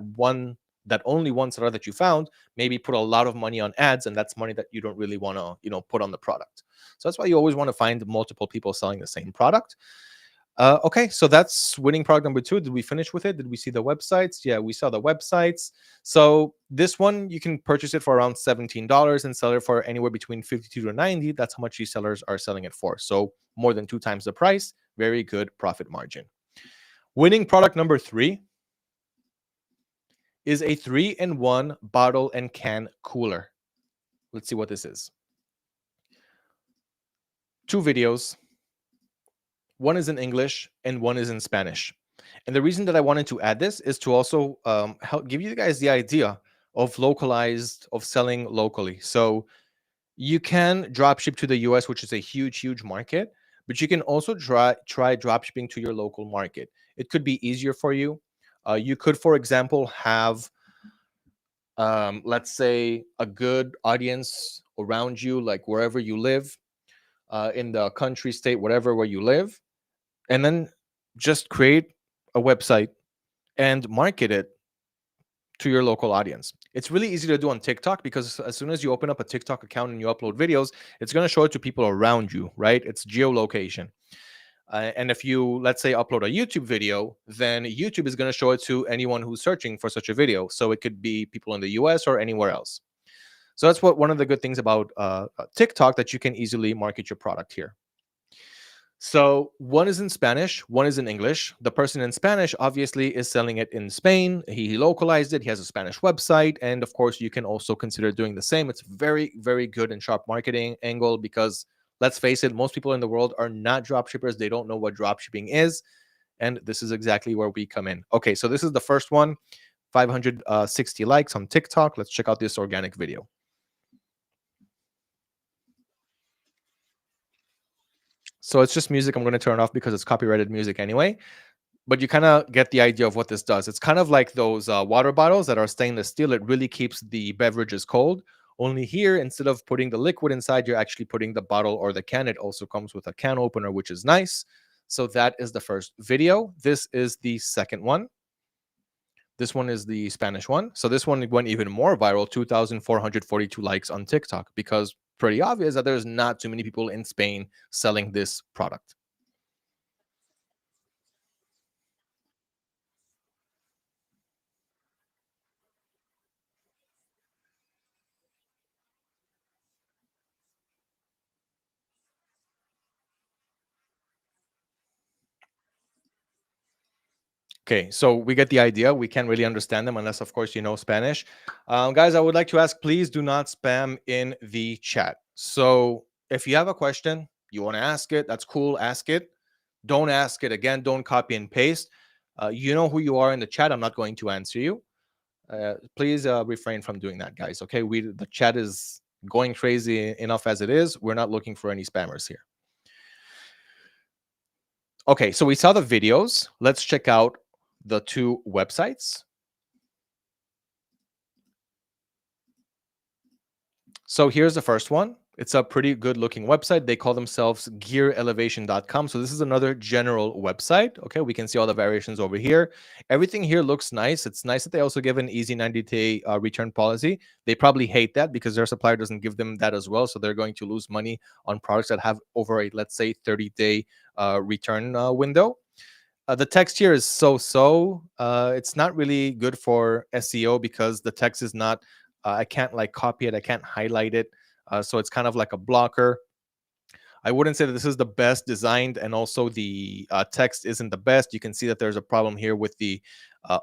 only one seller that you found maybe put a lot of money on ads, and that's money that you don't really want to, put on the product. So that's why you always want to find multiple people selling the same product. Okay, so that's winning product number 2. Did we finish with it? Did we see the websites? Yeah, we saw the websites. So this one, you can purchase it for around $17 and sell it for anywhere between $52 to $90. That's how much these sellers are selling it for. So more than 2 times the price. Very good profit margin. Winning product number 3 is a 3-in-1 bottle and can cooler. Let's see what this is. 2 videos. One is in English and one is in Spanish. And the reason that I wanted to add this is to also help give you guys the idea of selling locally. So you can drop ship to the US, which is a huge, huge market, but you can also try drop shipping to your local market. It could be easier for you. You could, for example, have, let's say, a good audience around you, like wherever you live, in the country, state, whatever, where you live. And then just create a website and market it to your local audience. It's really easy to do on TikTok because as soon as you open up a TikTok account and you upload videos, it's going to show it to people around you, right? It's geolocation. And if you, let's say, upload a YouTube video, then YouTube is going to show it to anyone who's searching for such a video. So it could be people in the US or anywhere else. So that's one of the good things about TikTok, that you can easily market your product here. So one is in Spanish, one is in English. The person in Spanish obviously is selling it in Spain. He localized it. He has a Spanish website. And of course, you can also consider doing the same. It's very, very good and sharp marketing angle because let's face it, most people in the world are not dropshippers. They don't know what dropshipping is. And this is exactly where we come in. Okay, so this is the first one, 560 likes on TikTok. Let's check out this organic video. So it's just music. I'm going to turn it off because it's copyrighted music anyway. But you kind of get the idea of what this does. It's kind of like those water bottles that are stainless steel. It really keeps the beverages cold. Only here, instead of putting the liquid inside, you're actually putting the bottle or the can. It also comes with a can opener, which is nice. So that is the first video. This is the second one. This one is the Spanish one. So this one went even more viral, 2,442 likes on TikTok, because pretty obvious that there's not too many people in Spain selling this product. Okay, so we get the idea. We can't really understand them unless, of course, you know Spanish. Guys, I would like to ask, please do not spam in the chat. So if you have a question, you want to ask it, that's cool, ask it. Don't ask it again. Don't copy and paste. You know who you are in the chat. I'm not going to answer you. Please refrain from doing that, guys. Okay, the chat is going crazy enough as it is. We're not looking for any spammers here. Okay, so we saw the videos. Let's check out the two websites. So here's the first one. It's a pretty good looking website. They call themselves gearelevation.com. So this is another general website. Okay, we can see all the variations over here. Everything here looks nice. It's nice that they also give an easy 90-day return policy. They probably hate that because their supplier doesn't give them that as well. So they're going to lose money on products that have over a, let's say, 30-day return window. The text here is so-so. It's not really good for SEO because the text is not, I can't like copy it. I can't highlight it. So it's kind of like a blocker. I wouldn't say that this is the best designed, and also the text isn't the best. You can see that there's a problem here with the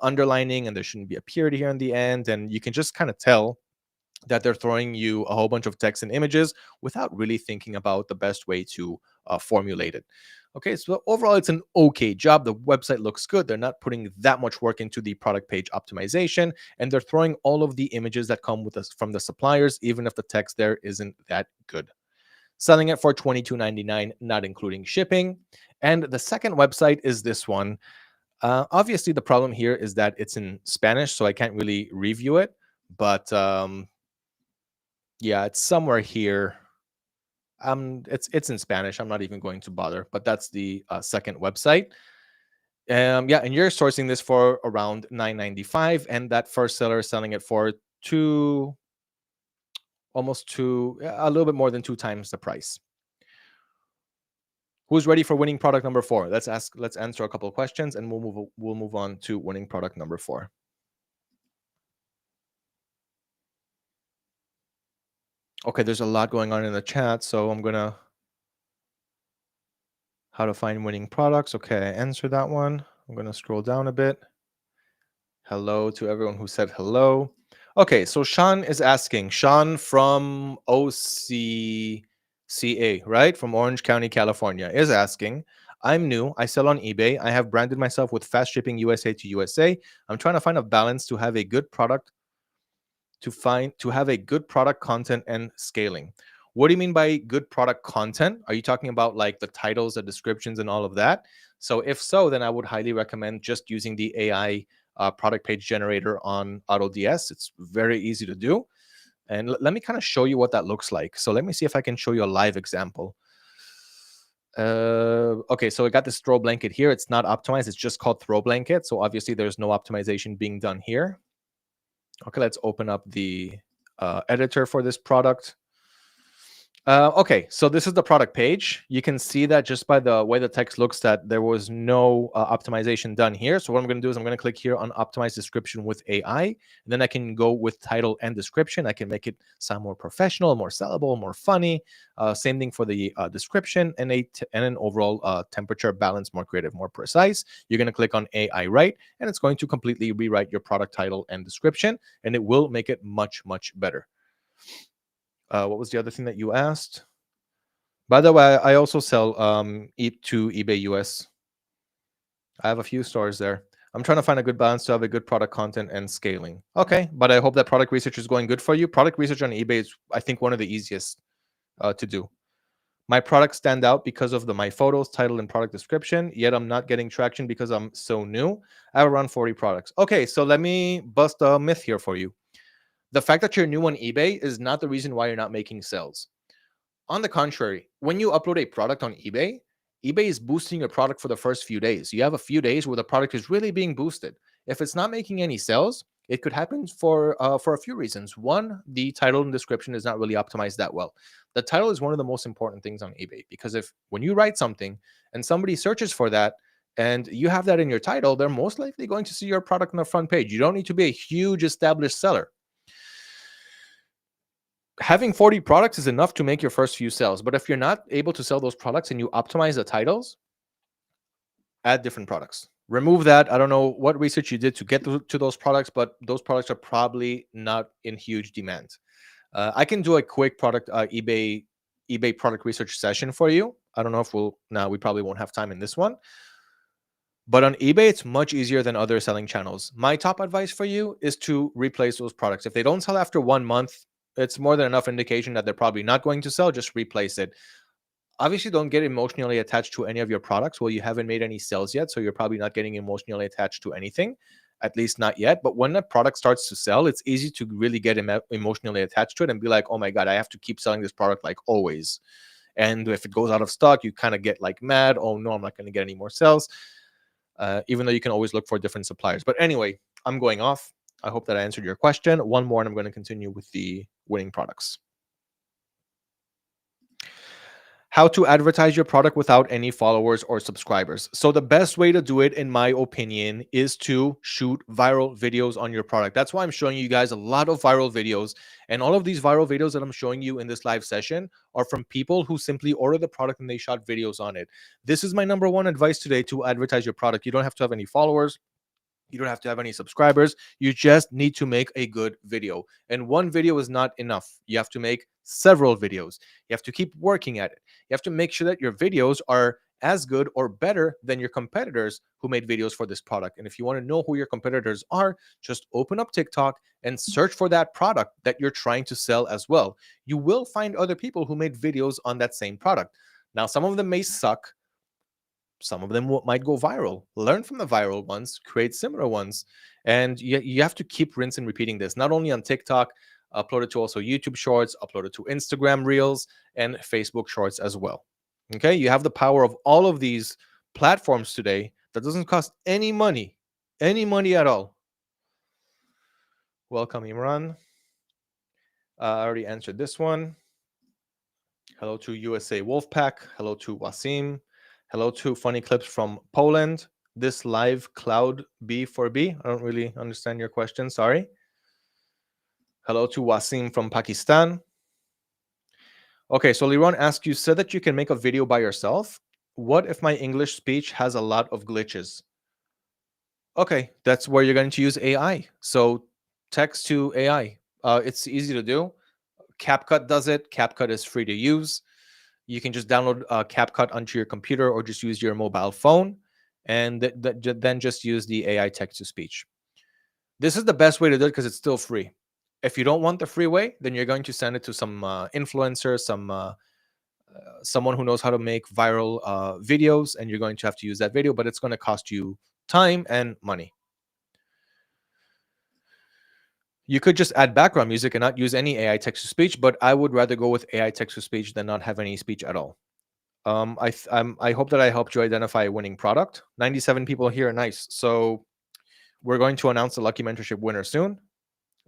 underlining, and there shouldn't be a period here in the end. And you can just kind of tell that they're throwing you a whole bunch of text and images without really thinking about the best way to formulate it. Okay, so overall, it's an okay job. The website looks good. They're not putting that much work into the product page optimization, and they're throwing all of the images that come with us from the suppliers, even if the text there isn't that good. Selling it for $22.99, not including shipping. And the second website is this one. Obviously, the problem here is that it's in Spanish, so I can't really review it. But yeah, it's somewhere here. It's in Spanish. I'm not even going to bother. But that's the second website. Yeah, and you're sourcing this for around $9.95, and that first seller is selling it for a little bit more than 2 times the price. Who's ready for winning product number 4? Let's answer a couple of questions, and we'll move on to winning product number 4. Okay, there's a lot going on in the chat, so I'm gonna how to find winning products. Okay, I answered that one. I'm gonna scroll down a bit. Hello to everyone who said hello. Okay, so Sean is asking. Sean from OCCA, right? From Orange County, California, is asking. I'm new. I sell on eBay. I have branded myself with fast shipping USA to USA. I'm trying to find a balance to have a good product content and scaling. What do you mean by good product content? Are you talking about like the titles, the descriptions, and all of that? So if so, then I would highly recommend just using the AI product page generator on AutoDS. It's very easy to do. And let me kind of show you what that looks like. So let me see if I can show you a live example. Okay, so I got this throw blanket here. It's not optimized. It's just called throw blanket. So obviously there's no optimization being done here. Okay, let's open up the editor for this product. Okay, so this is the product page. You can see that just by the way the text looks that there was no optimization done here. So what I'm going to do is I'm going to click here on optimize description with AI. And then I can go with title and description. I can make it sound more professional, more sellable, more funny. Same thing for the description and an overall temperature balance, more creative, more precise. You're going to click on AI write, and it's going to completely rewrite your product title and description, and it will make it much, much better. What was the other thing that you asked? By the way, I also sell to eBay US. I have a few stores there. I'm trying to find a good balance to have a good product content and scaling. Okay, but I hope that product research is going good for you. Product research on eBay is, I think, one of the easiest to do. My products stand out because of my photos, title, and product description, yet I'm not getting traction because I'm so new. I have around 40 products. Okay, so let me bust a myth here for you. The fact that you're new on eBay is not the reason why you're not making sales. On the contrary, when you upload a product on eBay, eBay is boosting your product for the first few days. You have a few days where the product is really being boosted. If it's not making any sales, it could happen for a few reasons. One, the title and description is not really optimized that well. The title is one of the most important things on eBay, because when you write something and somebody searches for that and you have that in your title, they're most likely going to see your product on the front page. You don't need to be a huge established seller. Having 40 products is enough to make your first few sales. But if you're not able to sell those products and you optimize the titles, add different products. remove that. I don't know what research you did to get to those products, but those products are probably not in huge demand. I can do a quick product eBay product research session for you. I don't know if we probably won't have time in this one. But on eBay, it's much easier than other selling channels. My top advice for you is to replace those products. If they don't sell after 1 month, it's more than enough indication that they're probably not going to sell. Just replace it. Obviously, don't get emotionally attached to any of your products. Well, you haven't made any sales yet, so you're probably not getting emotionally attached to anything, at least not yet. But when a product starts to sell, it's easy to really get emotionally attached to it and be like, oh my God, I have to keep selling this product like always. And if it goes out of stock, you kind of get like mad. Oh no, I'm not going to get any more sales. Even though you can always look for different suppliers. But anyway, I'm going off. I hope that I answered your question. One more, and I'm going to continue with the winning products. How to advertise your product without any followers or subscribers. So the best way to do it, in my opinion, is to shoot viral videos on your product. That's why I'm showing you guys a lot of viral videos. And all of these viral videos that I'm showing you in this live session are from people who simply order the product and they shot videos on it. This is my number one advice today to advertise your product. You don't have to have any followers. You don't have to have any subscribers. You just need to make a good video. And one video is not enough. You have to make several videos. You have to keep working at it. You have to make sure that your videos are as good or better than your competitors who made videos for this product. And if you want to know who your competitors are, just open up TikTok and search for that product that you're trying to sell as well. You will find other people who made videos on that same product. Now, some of them may suck. Some of them might go viral. Learn from the viral ones, create similar ones. And you have to keep rinsing repeating this, not only on TikTok, upload it to also YouTube Shorts, upload it to Instagram Reels, and Facebook Shorts as well. Okay, you have the power of all of these platforms today that doesn't cost any money at all. Welcome, Imran. I already answered this one. Hello to USA Wolfpack. Hello to Wasim. Hello to Funny Clips from Poland. This live cloud B4B. I don't really understand your question. Sorry. Hello to Wasim from Pakistan. Okay, so Liran asked, you said that you can make a video by yourself. What if my English speech has a lot of glitches? Okay, that's where you're going to use AI. So text to AI. It's easy to do. CapCut does it. CapCut is free to use. You can just download CapCut onto your computer or just use your mobile phone and then just use the AI text-to-speech. This is the best way to do it because it's still free. If you don't want the free way, then you're going to send it to some influencer, someone who knows how to make viral videos, and you're going to have to use that video, but it's going to cost you time and money. You could just add background music and not use any AI text-to-speech, but I would rather go with AI text-to-speech than not have any speech at all. I hope that I helped you identify a winning product. 97 people here, nice. So we're going to announce the Lucky Mentorship winner soon.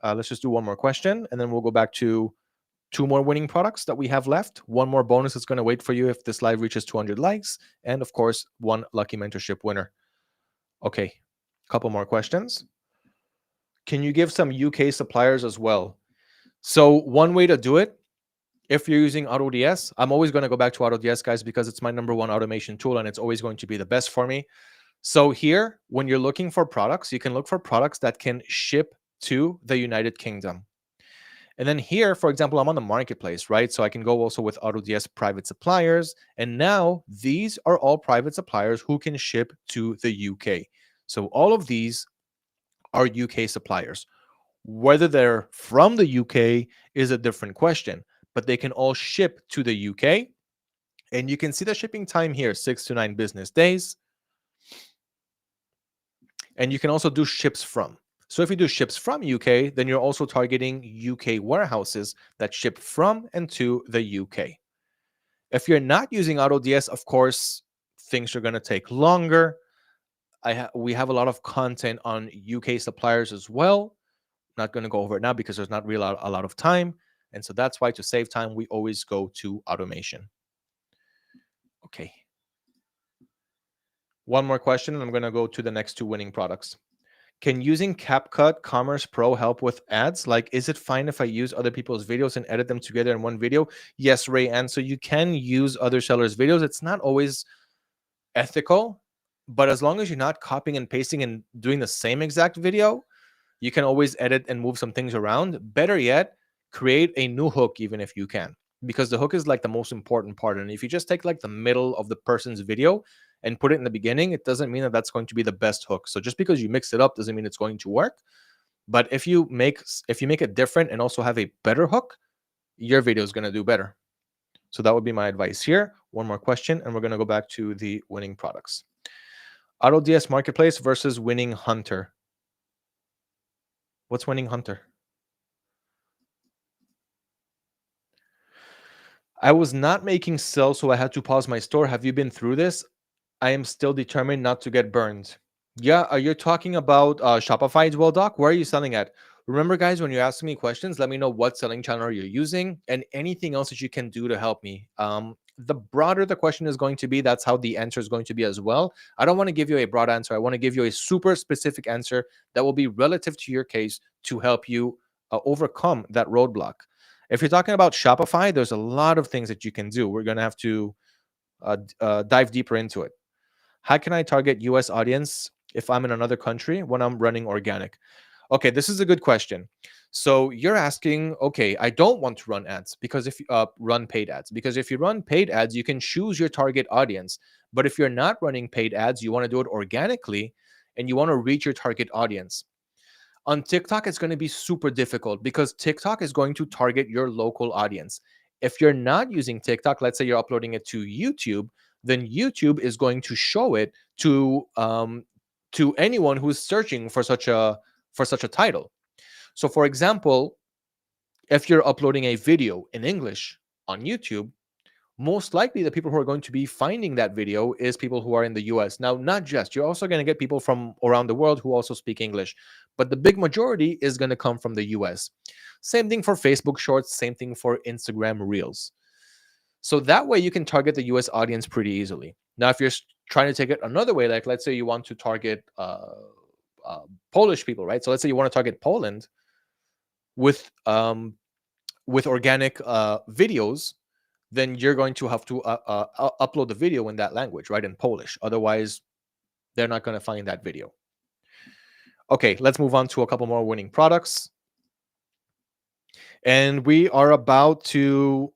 Let's just do one more question, and then we'll go back to 2 more winning products that we have left. One more bonus is going to wait for you if this live reaches 200 likes, and of course, 1 Lucky Mentorship winner. Okay, couple more questions. Can you give some UK suppliers as well? So one way to do it, if you're using AutoDS, I'm always going to go back to AutoDS, guys, because it's my number one automation tool, and it's always going to be the best for me. So here, when you're looking for products, you can look for products that can ship to the United Kingdom. And then here, for example, I'm on the marketplace, right? So I can go also with AutoDS private suppliers. And now these are all private suppliers who can ship to the UK. So all of these are UK suppliers. Whether they're from the UK is a different question, but they can all ship to the UK. And you can see the shipping time here, 6 to 9 business days. And you can also do ships from. So if you do ships from UK, then you're also targeting UK warehouses that ship from and to the UK. If you're not using AutoDS, of course, things are going to take longer. We have a lot of content on UK suppliers as well. Not going to go over it now because there's not really a lot of time. And so that's why, to save time, we always go to automation. Okay. One more question, and I'm going to go to the next 2 winning products. Can using CapCut Commerce Pro help with ads? Like, is it fine if I use other people's videos and edit them together in one video? Yes, Ray. And so you can use other sellers' videos. It's not always ethical. But as long as you're not copying and pasting and doing the same exact video, you can always edit and move some things around. Better yet, create a new hook even if you can, because the hook is like the most important part. And if you just take like the middle of the person's video and put it in the beginning, it doesn't mean that that's going to be the best hook. So just because you mix it up doesn't mean it's going to work. But if you make it different and also have a better hook, your video is going to do better. So that would be my advice here. One more question, and we're going to go back to the winning products. AutoDS Marketplace versus Winning Hunter. What's Winning Hunter? I was not making sales, so I had to pause my store. Have you been through this? I am still determined not to get burned. Yeah, you're talking about Shopify as well, Doc? Where are you selling at? Remember, guys, when you're asking me questions, let me know what selling channel you're using and anything else that you can do to help me. The broader the question is going to be, that's how the answer is going to be as well. I don't want to give you a broad answer. I want to give you a super specific answer that will be relative to your case to help you overcome that roadblock. If you're talking about Shopify, there's a lot of things that you can do. We're going to have to dive deeper into it. How can I target US audience if I'm in another country when I'm running organic? Okay, this is a good question. So you're asking, okay, I don't want to run ads because if you run paid ads, because if you run paid ads, you can choose your target audience. But if you're not running paid ads, you want to do it organically and you want to reach your target audience. On TikTok, it's going to be super difficult because TikTok is going to target your local audience. If you're not using TikTok, let's say you're uploading it to YouTube, then YouTube is going to show it to anyone who's searching for such a title. So, for example, if you're uploading a video in English on YouTube, most likely the people who are going to be finding that video is people who are in the US. Now, not just, you're also going to get people from around the world who also speak English, but the big majority is going to come from the US. Same thing for Facebook Shorts, same thing for Instagram Reels. So that way you can target the US audience pretty easily. Now, if you're trying to take it another way, like let's say you want to target Polish people, right? So let's say you want to target Poland with organic videos, then you're going to have to upload the video in that language, right? In Polish. Otherwise, they're not going to find that video. Okay, let's move on to a couple more winning products. And we are about to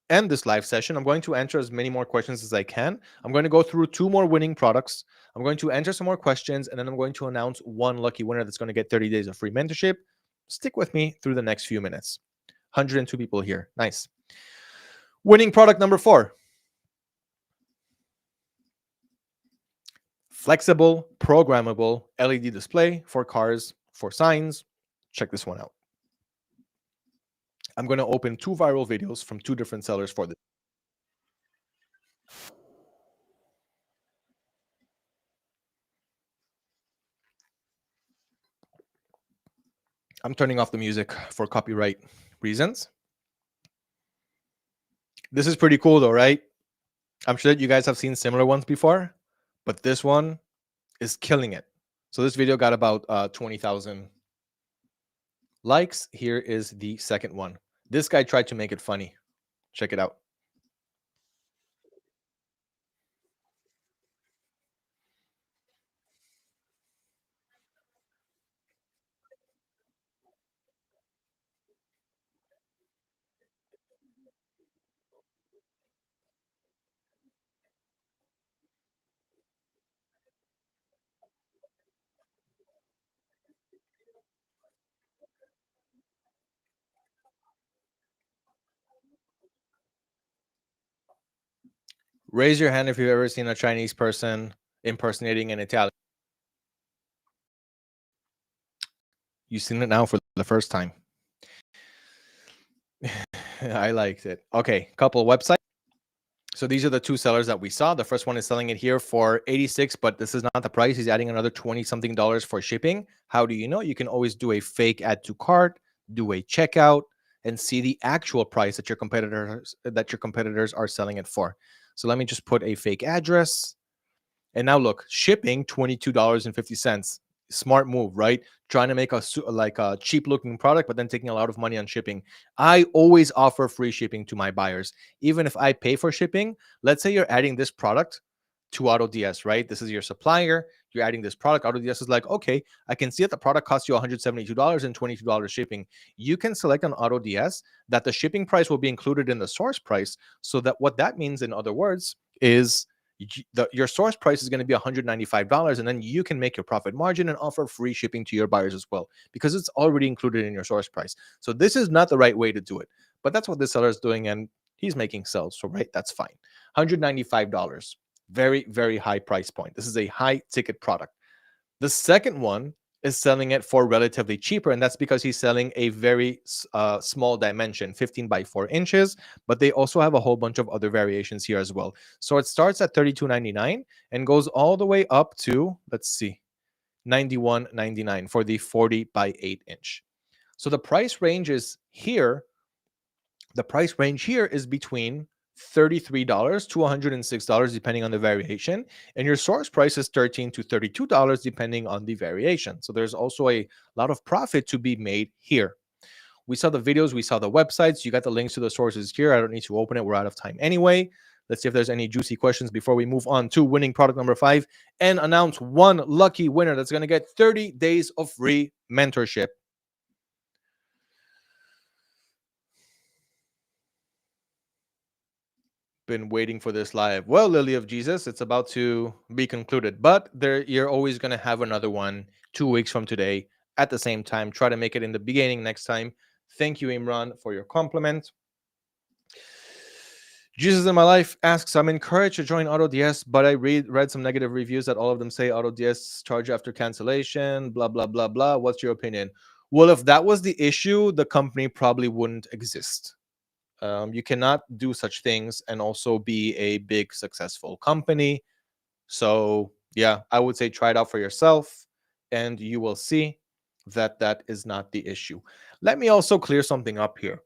end this live session. I'm going to answer as many more questions as I can. I'm going to go through 2 more winning products. I'm going to answer some more questions, and then I'm going to announce one lucky winner that's going to get 30 days of free mentorship. Stick with me through the next few minutes. 102 people here. Nice. Winning product number 4. Flexible, programmable LED display for cars, for signs. Check this one out. I'm going to open 2 viral videos from 2 different sellers for this. I'm turning off the music for copyright reasons. This is pretty cool though, right? I'm sure that you guys have seen similar ones before, but this one is killing it. So this video got about 20,000 likes. Here is the second one. This guy tried to make it funny. Check it out. Raise your hand if you've ever seen a Chinese person impersonating an Italian. You've seen it now for the first time. I liked it. Okay, couple websites. So these are the 2 sellers that we saw. The first one is selling it here for 86, but this is not the price. He's adding another 20 something dollars for shipping. How do you know? You can always do a fake add to cart, do a checkout, and see the actual price that your competitors are selling it for. So let me just put a fake address. And now look, shipping $22.50. Smart move, right? Trying to make a cheap looking product, but then taking a lot of money on shipping. I always offer free shipping to my buyers. Even if I pay for shipping, let's say you're adding this product to AutoDS, right? This is your supplier. You're adding this product. AutoDS is like, okay, I can see that the product costs you $172 and $22 shipping. You can select on AutoDS that the shipping price will be included in the source price. So that what that means, in other words, is your source price is going to be $195, and then you can make your profit margin and offer free shipping to your buyers as well, because it's already included in your source price. So this is not the right way to do it, but that's what this seller is doing, and he's making sales. So right, that's fine. $195. Very, very high price point. This is a high ticket product. The second one is selling it for relatively cheaper, and that's because he's selling a very small dimension, 15 by 4 inches, but they also have a whole bunch of other variations here as well. So it starts at $32.99 and goes all the way up to, let's see, $91.99 for the 40 by 8 inch. So the price range is here. The price range here is between $33 to $106, depending on the variation. And your source price is $13 to $32, depending on the variation. So there's also a lot of profit to be made here. We saw the videos, we saw the websites. You got the links to the sources here. I don't need to open it. We're out of time anyway. Let's see if there's any juicy questions before we move on to winning product number 5 and announce one lucky winner that's going to get 30 days of free mentorship. Been waiting for this live. Well, Lily of Jesus, it's about to be concluded, but you're always going to have another one 2 weeks from today at the same time. Try to make it in the beginning next time. Thank you, Imran, for your compliment. Jesus in my life asks, I'm encouraged to join AutoDS, but I read some negative reviews that all of them say AutoDS charge after cancellation, blah, blah, blah, blah. What's your opinion? Well, if that was the issue, the company probably wouldn't exist. You cannot do such things and also be a big successful company. So yeah, I would say try it out for yourself and you will see that that is not the issue. Let me also clear something up here.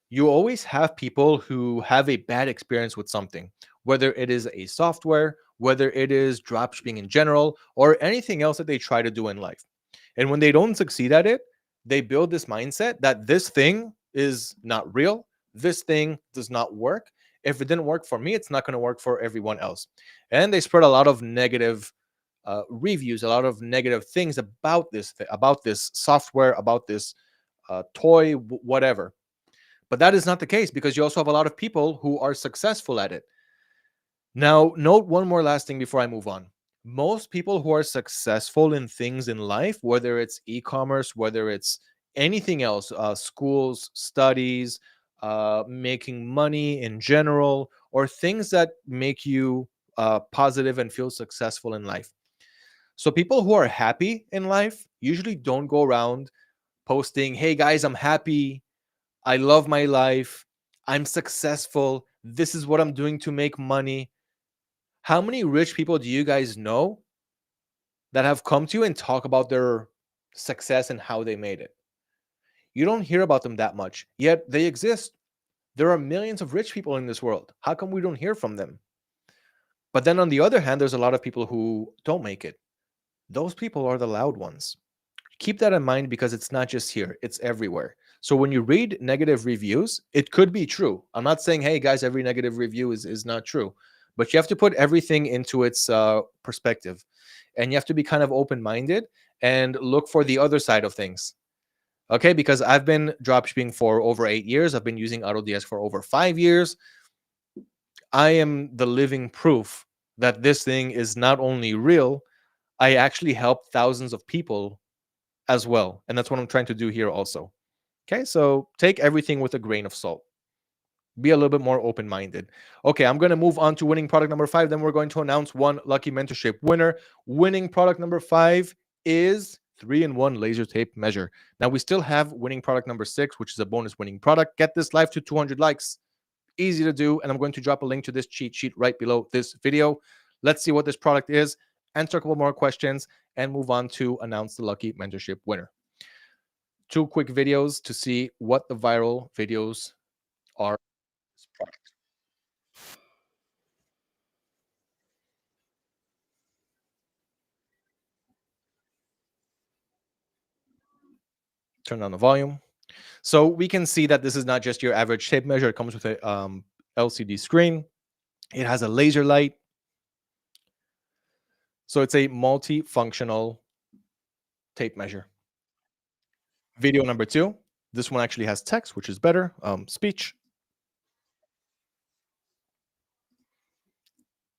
You always have people who have a bad experience with something, whether it is a software, whether it is dropshipping in general, or anything else that they try to do in life. And when they don't succeed at it, they build this mindset that this thing is not real. This thing does not work. If it didn't work for me, it's not going to work for everyone else. And they spread a lot of negative reviews, a lot of negative things about this software, about this toy, whatever. But that is not the case, because you also have a lot of people who are successful at it. Now, note one more last thing before I move on. Most people who are successful in things in life, whether it's e-commerce, whether it's anything else, schools, studies, making money in general, or things that make you positive and feel successful in life. So people who are happy in life usually don't go around posting, hey guys, I'm happy, I love my life, I'm successful, this is what I'm doing to make money. How many rich people do you guys know that have come to you and talk about their success and how they made it? You don't hear about them that much, yet they exist. There are millions of rich people in this world. How come we don't hear from them? But then on the other hand, there's a lot of people who don't make it. Those people are the loud ones. Keep that in mind, because it's not just here, it's everywhere. So when you read negative reviews, it could be true. I'm not saying, hey guys, every negative review is not true, but you have to put everything into its perspective, and you have to be kind of open-minded and look for the other side of things. Okay, because I've been dropshipping for over 8 years. I've been using AutoDS for over 5 years. I am the living proof that this thing is not only real, I actually help thousands of people as well. And that's what I'm trying to do here also. Okay, so take everything with a grain of salt. Be a little bit more open-minded. Okay, I'm going to move on to winning product number 5. Then we're going to announce one lucky mentorship winner. Winning product number 5 is 3-in-1 laser tape measure. Now we still have winning product number 6, which is a bonus winning product. Get this live to 200 likes. Easy to do. And I'm going to drop a link to this cheat sheet right below this video. Let's see what this product is, answer a couple more questions, and move on to announce the lucky mentorship winner. 2 quick videos to see what the viral videos are. This product. Turn down the volume. So we can see that this is not just your average tape measure. It comes with a LCD screen. It has a laser light. So it's a multifunctional tape measure. Video number 2. This one actually has text, which is better. Speech.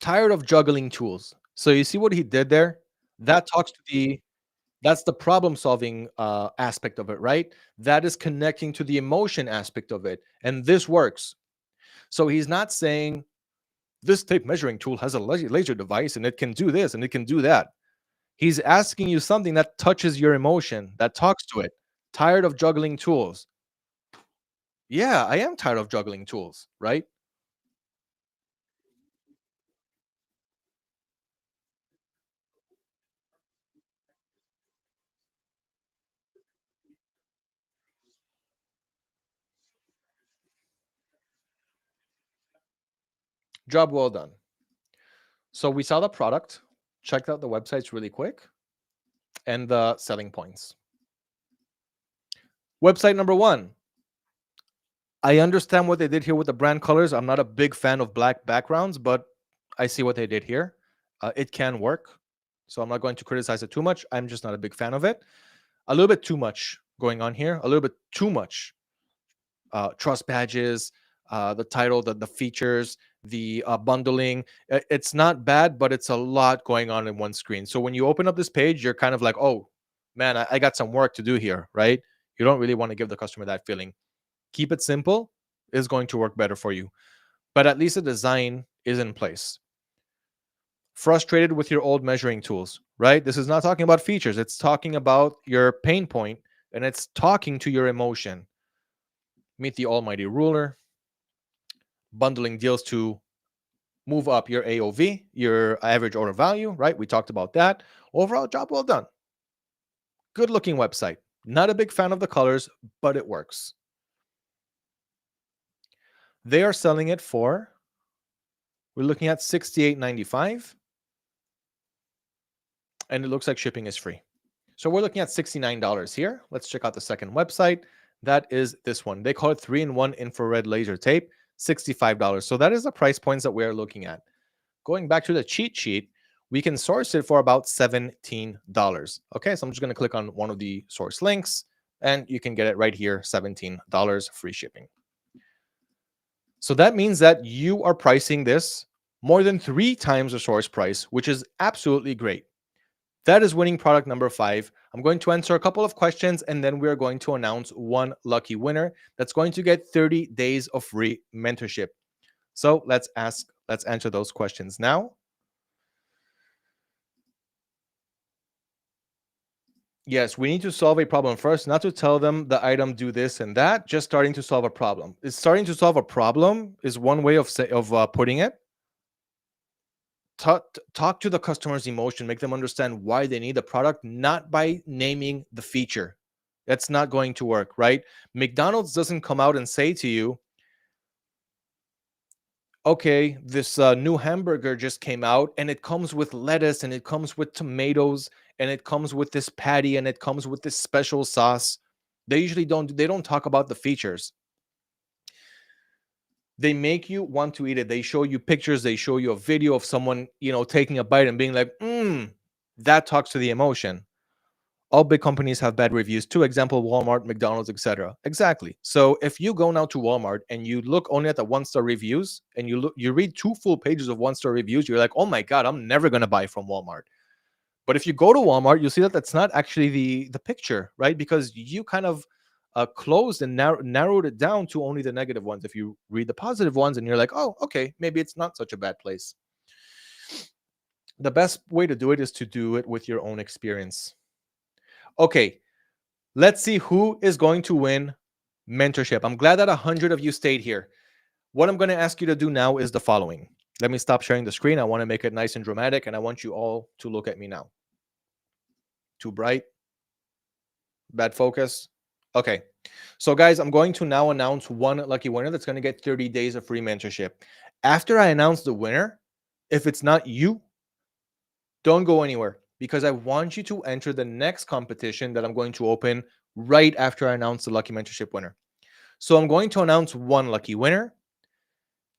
Tired of juggling tools. So you see what he did there? That talks to that's the problem solving aspect of it, right? That is connecting to the emotion aspect of it. And this works. So he's not saying this tape measuring tool has a laser device and it can do this and it can do that. He's asking you something that touches your emotion, that talks to it. Tired of juggling tools. Yeah, I am tired of juggling tools, right? Job well done. So we saw the product, checked out the websites really quick, and the selling points. Website number 1. I understand what they did here with the brand colors. I'm not a big fan of black backgrounds, but I see what they did here. It can work. So I'm not going to criticize it too much. I'm just not a big fan of it. A little bit too much going on here. A little bit too much. Trust badges, the title, the features, the bundling. It's not bad, but it's a lot going on in one screen. So when you open up this page, you're kind of like, oh, man, I got some work to do here, right? You don't really want to give the customer that feeling. Keep it simple is going to work better for you. But at least the design is in place. Frustrated with your old measuring tools, right? This is not talking about features. It's talking about your pain point, and it's talking to your emotion. Meet the almighty ruler. Bundling deals to move up your AOV, your average order value, right? We talked about that. Overall, job well done. Good looking website. Not a big fan of the colors, but it works. They are selling it for, we're looking at $68.95. And it looks like shipping is free. So we're looking at $69 here. Let's check out the second website. That is this one. They call it 3-in-1 infrared laser tape, $65. So that is the price points that we're looking at. Going back to the cheat sheet, we can source it for about $17. Okay, so I'm just going to click on one of the source links and you can get it right here, $17, free shipping. So that means that you are pricing this more than 3 times the source price, which is absolutely great. That is winning product number 5. I'm going to answer a couple of questions and then we're going to announce one lucky winner that's going to get 30 days of free mentorship. So let's answer those questions now. Yes, we need to solve a problem first, not to tell them the item do this and that, just starting to solve a problem. Is starting to solve a problem is one way of putting it. Talk to the customer's emotion, make them understand why they need the product, not by naming the feature. That's not going to work, right? McDonald's doesn't come out and say to you, okay, this new hamburger just came out and it comes with lettuce and it comes with tomatoes and it comes with this patty and it comes with this special sauce. They usually don't talk about the features. They make you want to eat it. They show you pictures. They show you a video of someone, taking a bite and being like, that talks to the emotion. All big companies have bad reviews too. Example, Walmart, McDonald's, etc. Exactly. So if you go now to Walmart and you look only at the 1-star reviews and you read 2 full pages of 1-star reviews, you're like, oh my God, I'm never going to buy from Walmart. But if you go to Walmart, you'll see that that's not actually the picture, right? Because you kind of closed and narrowed it down to only the negative ones. If you read the positive ones and you're like, oh, okay, maybe it's not such a bad place. The best way to do it is to do it with your own experience. Okay, let's see who is going to win mentorship. I'm glad that 100 of you stayed here. What I'm going to ask you to do now is the following. Let me stop sharing the screen. I want to make it nice and dramatic, and I want you all to look at me now. Too bright? Bad focus? Okay. So guys, I'm going to now announce one lucky winner that's going to get 30 days of free mentorship. After I announce the winner, if it's not you, don't go anywhere because I want you to enter the next competition that I'm going to open right after I announce the lucky mentorship winner. So I'm going to announce one lucky winner.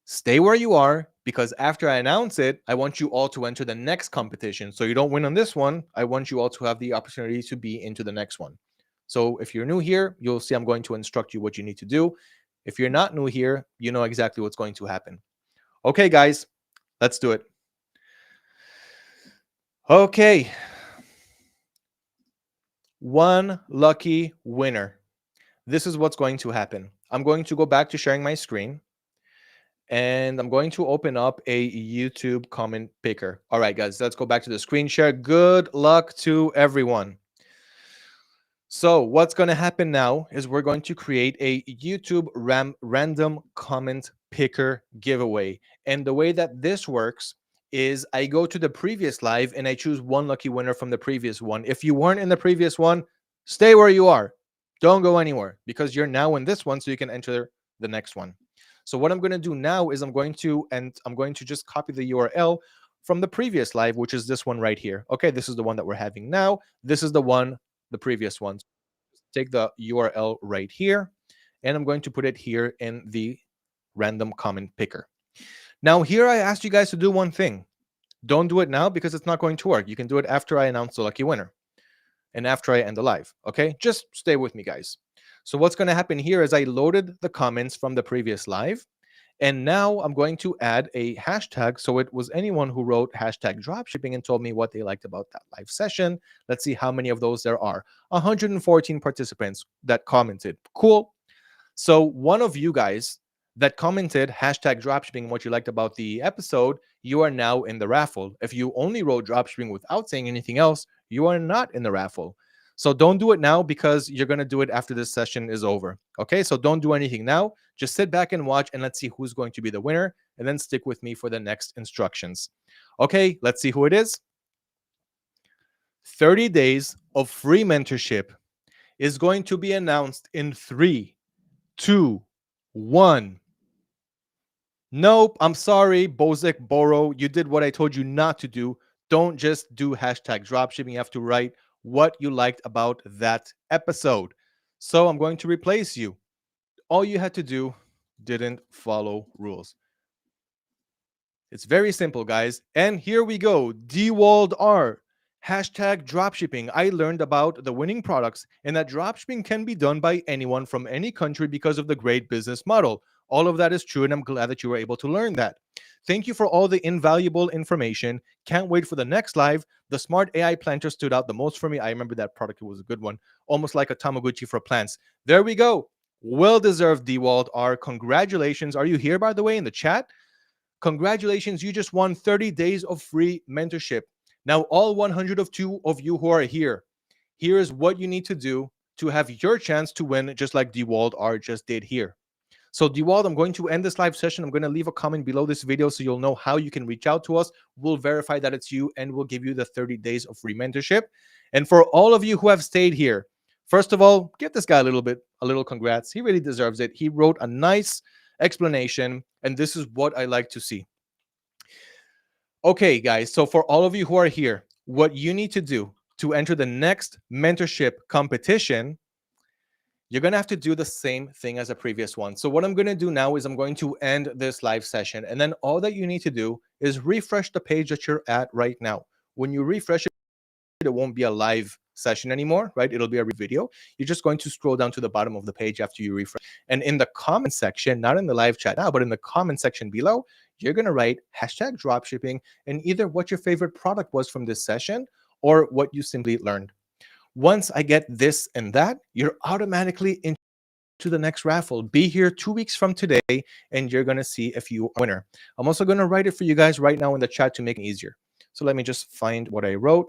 Stay where you are, because after I announce it, I want you all to enter the next competition. So you don't win on this one. I want you all to have the opportunity to be into the next one. So if you're new here, you'll see I'm going to instruct you what you need to do. If you're not new here, you know exactly what's going to happen. Okay, guys, let's do it. Okay. One lucky winner. This is what's going to happen. I'm going to go back to sharing my screen, and I'm going to open up a YouTube comment picker. All right, guys, let's go back to the screen share. Good luck to everyone. So what's going to happen now is we're going to create a YouTube random comment picker giveaway. And the way that this works is I go to the previous live and I choose one lucky winner from the previous one. If you weren't in the previous one, stay where you are. Don't go anywhere, because you're now in this one, so you can enter the next one. So what I'm going to do now is I'm going to just copy the URL from the previous live, which is this one right here. Okay, this is the one that we're having now. This is the previous one. Take the URL right here, and I'm going to put it here in the random comment picker. Now here I asked you guys to do one thing. Don't do it now, because it's not going to work. You can do it after I announce the lucky winner and after I end the live. Okay, just stay with me, guys. So what's going to happen here is I loaded the comments from the previous live, and now I'm going to add a hashtag. So it was anyone who wrote hashtag dropshipping and told me what they liked about that live session. Let's see how many of those there are. 114 participants that commented. Cool. So one of you guys that commented hashtag dropshipping, what you liked about the episode, you are now in the raffle. If you only wrote dropshipping without saying anything else, you are not in the raffle. So don't do it now, because you're going to do it after this session is over. Okay, so don't do anything now. Just sit back and watch, and let's see who's going to be the winner, and then stick with me for the next instructions. Okay, let's see who it is. 30 days of free mentorship is going to be announced in 3, 2, 1. Nope, I'm sorry, Bozek Boro. You did what I told you not to do. Don't just do hashtag dropshipping. You have to write what you liked about that episode. So I'm going to replace you. All you had to do didn't follow rules. It's very simple, guys. And here we go. DWald R. Hashtag dropshipping. I learned about the winning products and that dropshipping can be done by anyone from any country because of the great business model. All of that is true, and I'm glad that you were able to learn that. Thank you for all the invaluable information. Can't wait for the next live. The Smart AI Planter stood out the most for me. I remember that product. It was a good one. Almost like a Tamagotchi for plants. There we go. Well-deserved, DWald R. Congratulations. Are you here, by the way, in the chat? Congratulations. You just won 30 days of free mentorship. Now, all 102 of you who are here, here is what you need to do to have your chance to win, just like DWald R just did here. So DWald, I'm going to end this live session. I'm going to leave a comment below this video so you'll know how you can reach out to us. We'll verify that it's you, and we'll give you the 30 days of free mentorship. And for all of you who have stayed here, first of all, give this guy a little congrats. He really deserves it. He wrote a nice explanation, and this is what I like to see. Okay, guys, so for all of you who are here, what you need to do to enter the next mentorship competition, you're going to have to do the same thing as a previous one. So what I'm going to do now is I'm going to end this live session, and then all that you need to do is refresh the page that you're at right now. When you refresh it, it won't be a live session anymore, right? It'll be a video. You're just going to scroll down to the bottom of the page after you refresh. And in the comment section, not in the live chat now, but in the comment section below, you're going to write hashtag dropshipping and either what your favorite product was from this session or what you simply learned. Once I get this and that, you're automatically into the next raffle. Be here 2 weeks from today, and you're going to see if you are a winner. I'm also going to write it for you guys right now in the chat to make it easier. So let me just find what I wrote.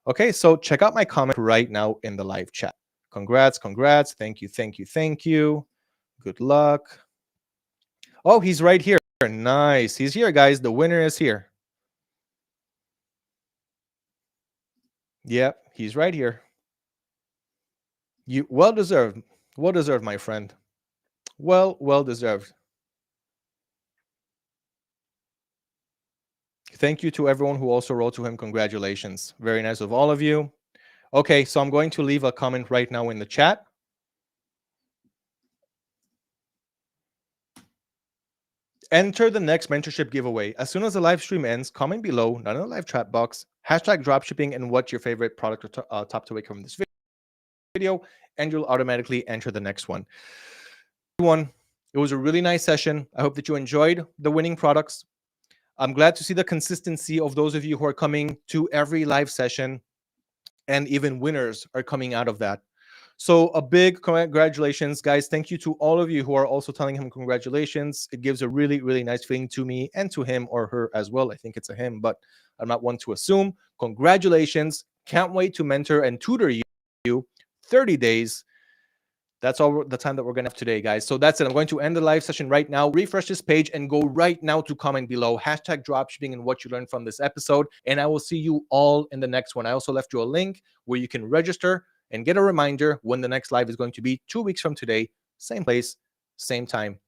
Okay, so check out my comment right now in the live chat. Congrats, congrats. Thank you, thank you, thank you. Good luck. Oh, he's right here. Nice. He's here, guys. The winner is here. Yep, he's right here. You well deserved, my friend. Well deserved. Thank you to everyone who also wrote to him. Congratulations. Very nice of all of you. Okay, so I'm going to leave a comment right now in the chat. enter the next mentorship giveaway. As soon as the live stream ends, comment below, not in the live chat box, hashtag dropshipping and what's your favorite product or top takeaway from this video, and you'll automatically enter the next one. Everyone, it was a really nice session. I hope that you enjoyed the winning products. I'm glad to see the consistency of those of you who are coming to every live session, and even winners are coming out of that. So a big congratulations, guys. Thank you to all of you who are also telling him congratulations. It gives a really, really nice feeling to me and to him or her as well. I think it's a him, but I'm not one to assume. Congratulations. Can't wait to mentor and tutor you 30 days. That's all the time that we're going to have today, guys. So that's it. I'm going to end the live session right now. Refresh this page and go right now to comment below. Hashtag dropshipping and what you learned from this episode. And I will see you all in the next one. I also left you a link where you can register and get a reminder when the next live is going to be 2 weeks from today. Same place, same time.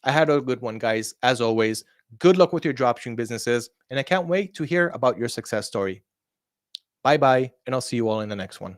I had a good one, guys. As always, good luck with your dropshipping businesses. And I can't wait to hear about your success story. Bye-bye, and I'll see you all in the next one.